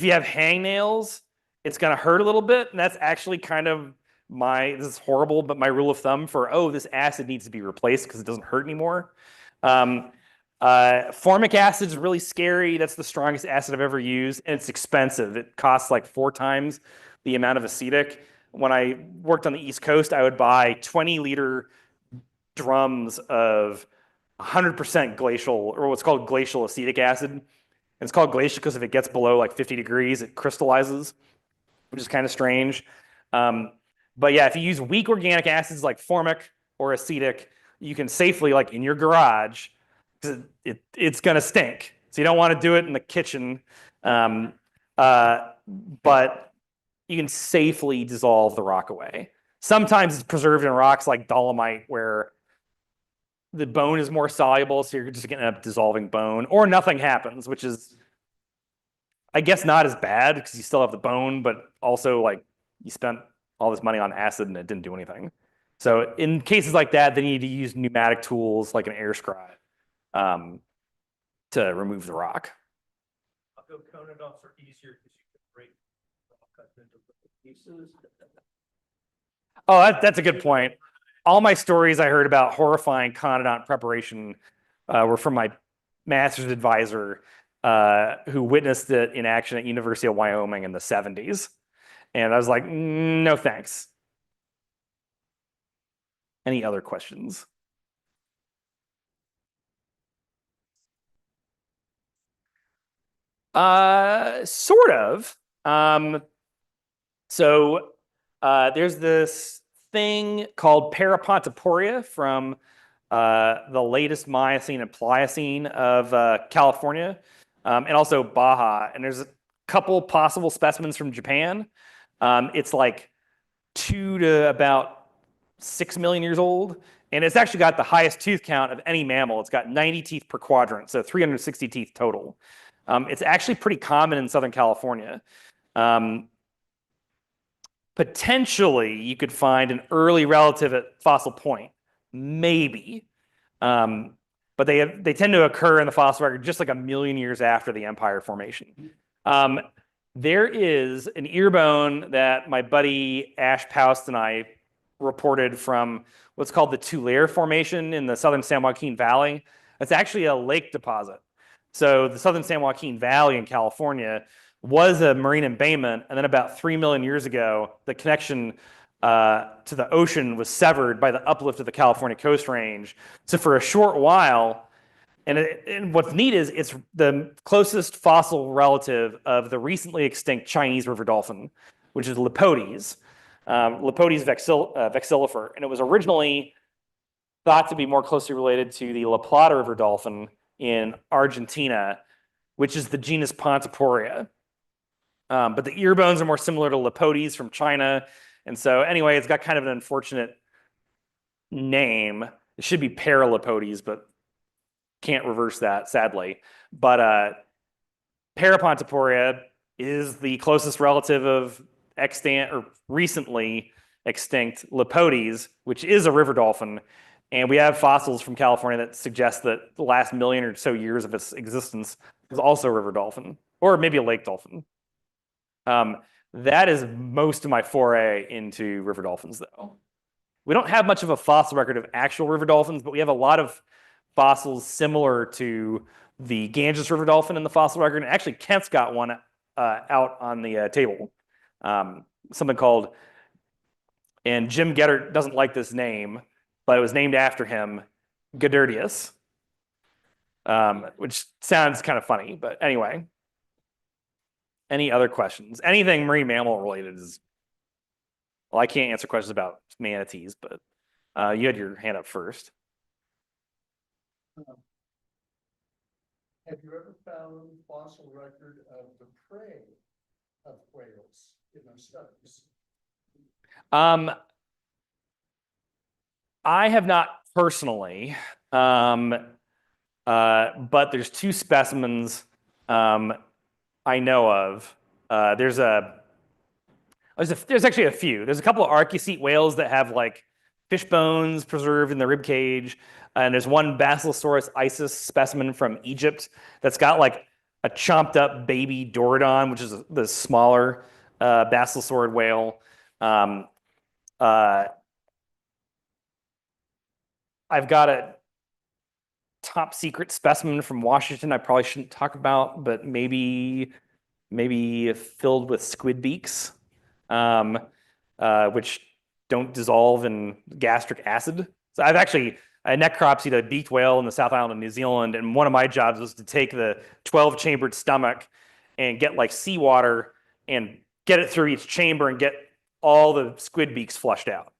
you have hangnails, it's going to hurt a little bit, and that's actually kind of this is horrible, but my rule of thumb for, this acid needs to be replaced because it doesn't hurt anymore. Formic acid is really scary. That's the strongest acid I've ever used, and it's expensive. It costs like 4 times the amount of acetic. When I worked on the East Coast, I would buy 20-liter drums of 100% glacial, or what's called glacial acetic acid. And it's called glacial because if it gets below like 50 degrees, it crystallizes, which is kind of strange. But yeah, if you use weak organic acids like formic or acetic, you can safely, like in your garage, it's going to stink. So you don't want to do it in the kitchen. But you can safely dissolve the rock away. Sometimes it's preserved in rocks like dolomite where the bone is more soluble, so you're just going to end up dissolving bone, or nothing happens, which is, I guess, not as bad because you still have the bone, but also like you spent all this money on acid and it didn't do anything. So in cases like that, they need to use pneumatic tools like an air scribe to remove the rock. Conodonts are easier because you can break cut into pieces. Oh, that's a good point. All my stories I heard about horrifying conodont preparation were from my master's advisor who witnessed it in action at University of Wyoming in the 70s. And I was like, no thanks. Any other questions? Sort of. There's this thing called Parapontoporia from the latest Miocene and Pliocene of California, and also Baja. And there's a couple possible specimens from Japan. It's like 2 to about 6 million years old. And it's actually got the highest tooth count of any mammal. It's got 90 teeth per quadrant, so 360 teeth total. It's actually pretty common in Southern California. Potentially, you could find an early relative at Fossil Point, maybe. but they tend to occur in the fossil record just like a million years after the Empire formation. There is an ear bone that my buddy Ash Paust and I reported from what's called the Tulare Formation in the southern San Joaquin Valley. It's actually a lake deposit. So the southern San Joaquin Valley in California was a marine embayment, and then about 3 million years ago, the connection to the ocean was severed by the uplift of the California Coast Range. So for a short while, and what's neat is it's the closest fossil relative of the recently extinct Chinese river dolphin, which is Lepodes, Lepodes vexillifer. And it was originally thought to be more closely related to the La Plata river dolphin in Argentina, which is the genus Pontoporia. But the ear bones are more similar to Lepodes from China. And so anyway, it's got kind of an unfortunate name. It should be Paralepodes, but can't reverse that, sadly. But Parapontoporia is the closest relative of extant or recently extinct Lepodes, which is a river dolphin. And we have fossils from California that suggest that the last million or so years of its existence was also a river dolphin, or maybe a lake dolphin. That is most of my foray into river dolphins, though. We don't have much of a fossil record of actual river dolphins, but we have a lot of fossils similar to the Ganges river dolphin in the fossil record. And actually, Kent's got one out on the table. Something called, and Jim Geddert doesn't like this name, but it was named after him, Gedderdius, which sounds kind of funny. But anyway, any other questions? Anything marine mammal related is, well, I can't answer questions about manatees, but you had your hand up first. Have you ever found fossil record of the prey of whales in those studies? I have not personally, but there's 2 specimens I know of. There's actually a few. There's a couple of archaeocete whales that have like fish bones preserved in the rib cage. And there's one Basilosaurus isis specimen from Egypt that's got like a chomped up baby Dorodon, which is the smaller basilosaurid whale. I've got a top secret specimen from Washington I probably shouldn't talk about, but maybe filled with squid beaks, which don't dissolve in gastric acid. So I necropsied a beaked whale in the South Island of New Zealand, and one of my jobs was to take the 12-chambered stomach and get like seawater and get it through each chamber and get all the squid beaks flushed out.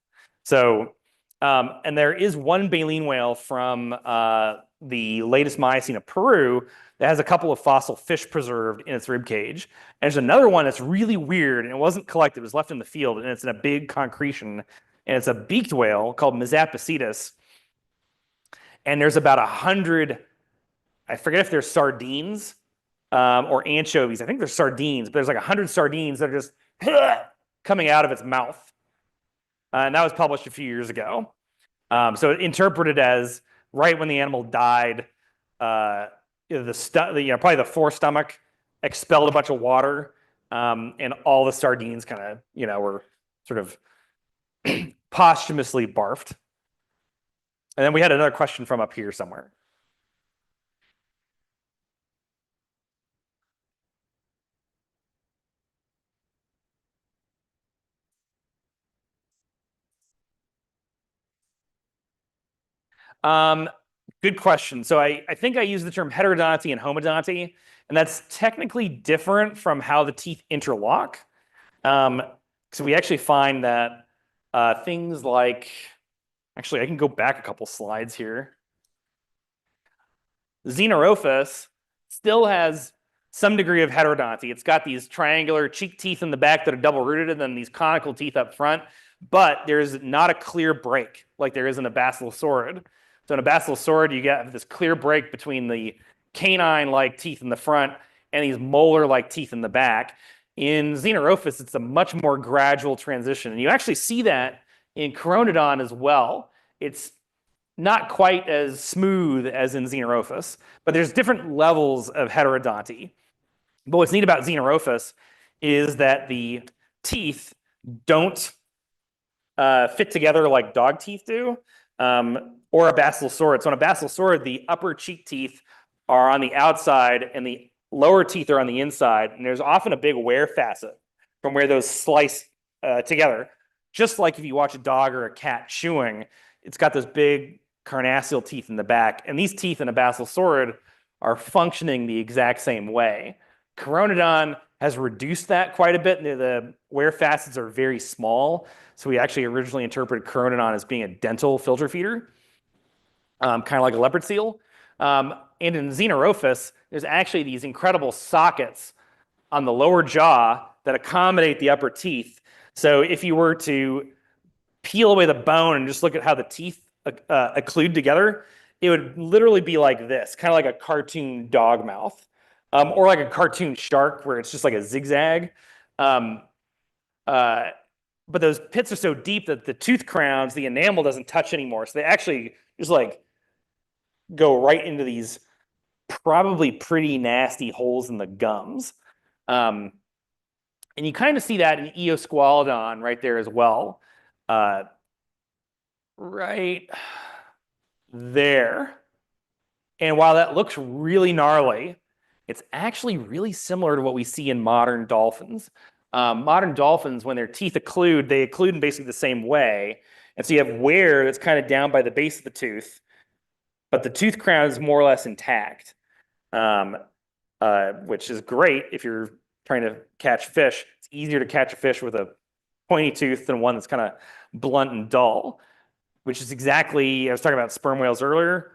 So, and there is one baleen whale from the latest Miocene of Peru that has a couple of fossil fish preserved in its rib cage. And there's another one that's really weird, and it wasn't collected, it was left in the field, and it's in a big concretion, and it's a beaked whale called Mezapicitus. And there's about 100, I forget if they're sardines or anchovies. I think they're sardines, but there's like 100 sardines that are just coming out of its mouth. And that was published a few years ago. So it interpreted as right when the animal died, probably the forestomach expelled a bunch of water, and all the sardines kind of, were sort of posthumously barfed. And then we had another question from up here somewhere. Good question. So I think I use the term heterodonty and homodonty, and that's technically different from how the teeth interlock. So we actually find that things like, actually, I can go back a couple slides here. Xenophus still has some degree of heterodonty. It's got these triangular cheek teeth in the back that are double rooted and then these conical teeth up front, but there's not a clear break like there is in a basilosaurid. So in a basilosaurid, you get this clear break between the canine-like teeth in the front and these molar-like teeth in the back. In Xenophus, it's a much more gradual transition. And you actually see that in Chironodon as well. It's not quite as smooth as in Xenophus, but there's different levels of heterodonty. But what's neat about Xenophus is that the teeth don't fit together like dog teeth do, or a basilosaurid. So on a basilosaurid, the upper cheek teeth are on the outside and the lower teeth are on the inside, and there's often a big wear facet from where those slice together. Just like if you watch a dog or a cat chewing, it's got those big carnassial teeth in the back, and these teeth in a basilosaurid are functioning the exact same way. Chironodon has reduced that quite a bit. The wear facets are very small, so we actually originally interpreted Chironodon as being a dental filter feeder, kind of like a leopard seal. And in Xenophus, there's actually these incredible sockets on the lower jaw that accommodate the upper teeth. So if you were to peel away the bone and just look at how the teeth occlude together, it would literally be like this, kind of like a cartoon dog mouth, or like a cartoon shark where it's just like a zigzag. But those pits are so deep that the tooth crowns, the enamel doesn't touch anymore. So they actually just like go right into these probably pretty nasty holes in the gums. And you kind of see that in Eosqualodon right there as well. Right there. And while that looks really gnarly, it's actually really similar to what we see in modern dolphins. Modern dolphins, when their teeth occlude, they occlude in basically the same way. And so you have wear that's kind of down by the base of the tooth, but the tooth crown is more or less intact, which is great if you're trying to catch fish. It's easier to catch a fish with a pointy tooth than one that's kind of blunt and dull, which is exactly, I was talking about sperm whales earlier.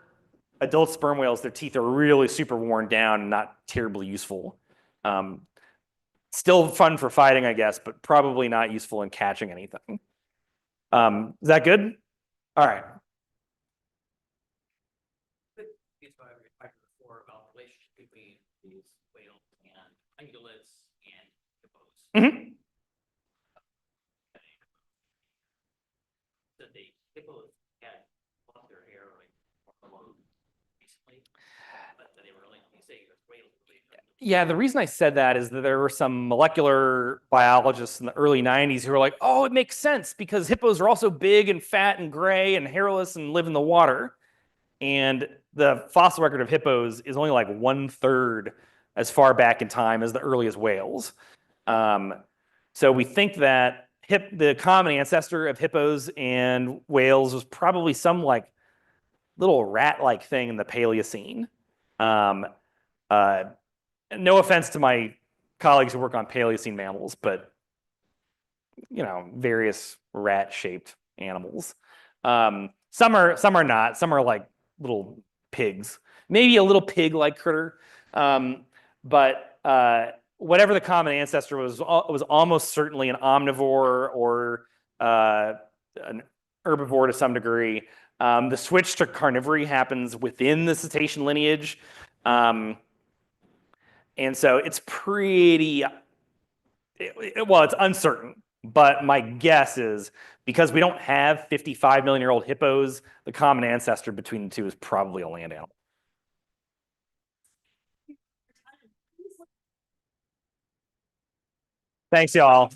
Adult sperm whales, their teeth are really super worn down and not terribly useful. Still fun for fighting, I guess, but probably not useful in catching anything. Is that good? All right. It's what I talked before about the relationship between these whales and ungulates and hippos. Mm-hmm. So the hippos had lost their hair like recently, but they were really, you say, whales. Yeah, the reason I said that is that there were some molecular biologists in the early 90s who were like, oh, it makes sense because hippos are also big and fat and gray and hairless and live in the water. And the fossil record of hippos is only like 1/3 as far back in time as the earliest whales. So we think that the common ancestor of hippos and whales was probably some like little rat-like thing in the Paleocene. No offense to my colleagues who work on Paleocene mammals, but various rat-shaped animals. Some are not. Some are like little pigs, maybe a little pig-like critter. But whatever the common ancestor was almost certainly an omnivore or an herbivore to some degree. The switch to carnivory happens within the cetacean lineage. And so it's pretty, well, it's uncertain, but my guess is because we don't have 55-million-year-old hippos, the common ancestor between the two is probably a land animal. Thanks, y'all.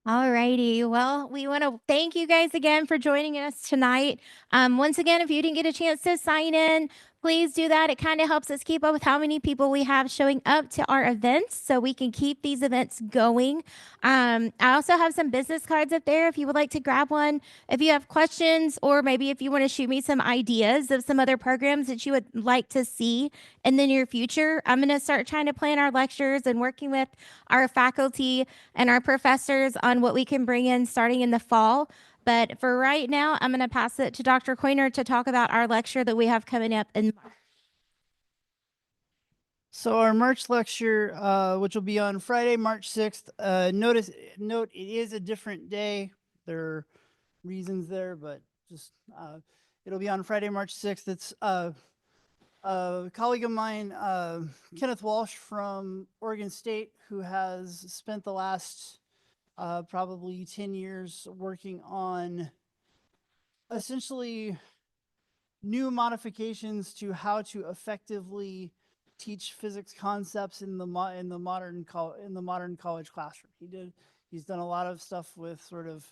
Alrighty. Well, we want to thank you guys again for joining us tonight. Once again, if you didn't get a chance to sign in, please do that. It kind of helps us keep up with how many people we have showing up to our events so we can keep these events going. I also have some business cards up there if you would like to grab one. If you have questions or maybe if you want to shoot me some ideas of some other programs that you would like to see in the near future, I'm going to start trying to plan our lectures and working with our faculty and our professors on what we can bring in starting in the fall. But for right now, I'm going to pass it to Dr. Coiner to talk about our lecture that we have coming up in March. So our March lecture, which will be on Friday, March 6th, note it is a different day. There reasons there, but just it'll be on Friday, March 6th. It's a colleague of mine, Kenneth Walsh from Oregon State, who has spent the last probably 10 years working on essentially new modifications to how to effectively teach physics concepts in the modern college classroom. He's done a lot of stuff with sort of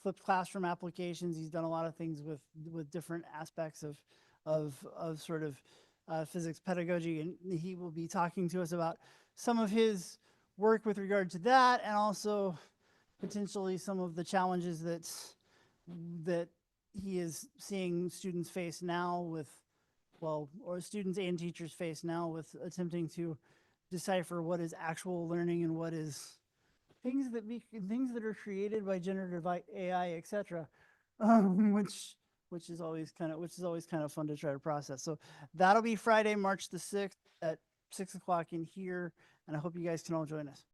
flipped classroom applications. He's done a lot of things with different aspects of sort of physics pedagogy, and he will be talking to us about some of his work with regard to that, and also potentially some of the challenges that he is seeing students face now with, well, or students and teachers face now with attempting to decipher what is actual learning and what is things that are created by generative AI, etc. Which is always kind of fun to try to process. So that'll be Friday, March the 6th at 6 o'clock in here, and I hope you guys can all join us.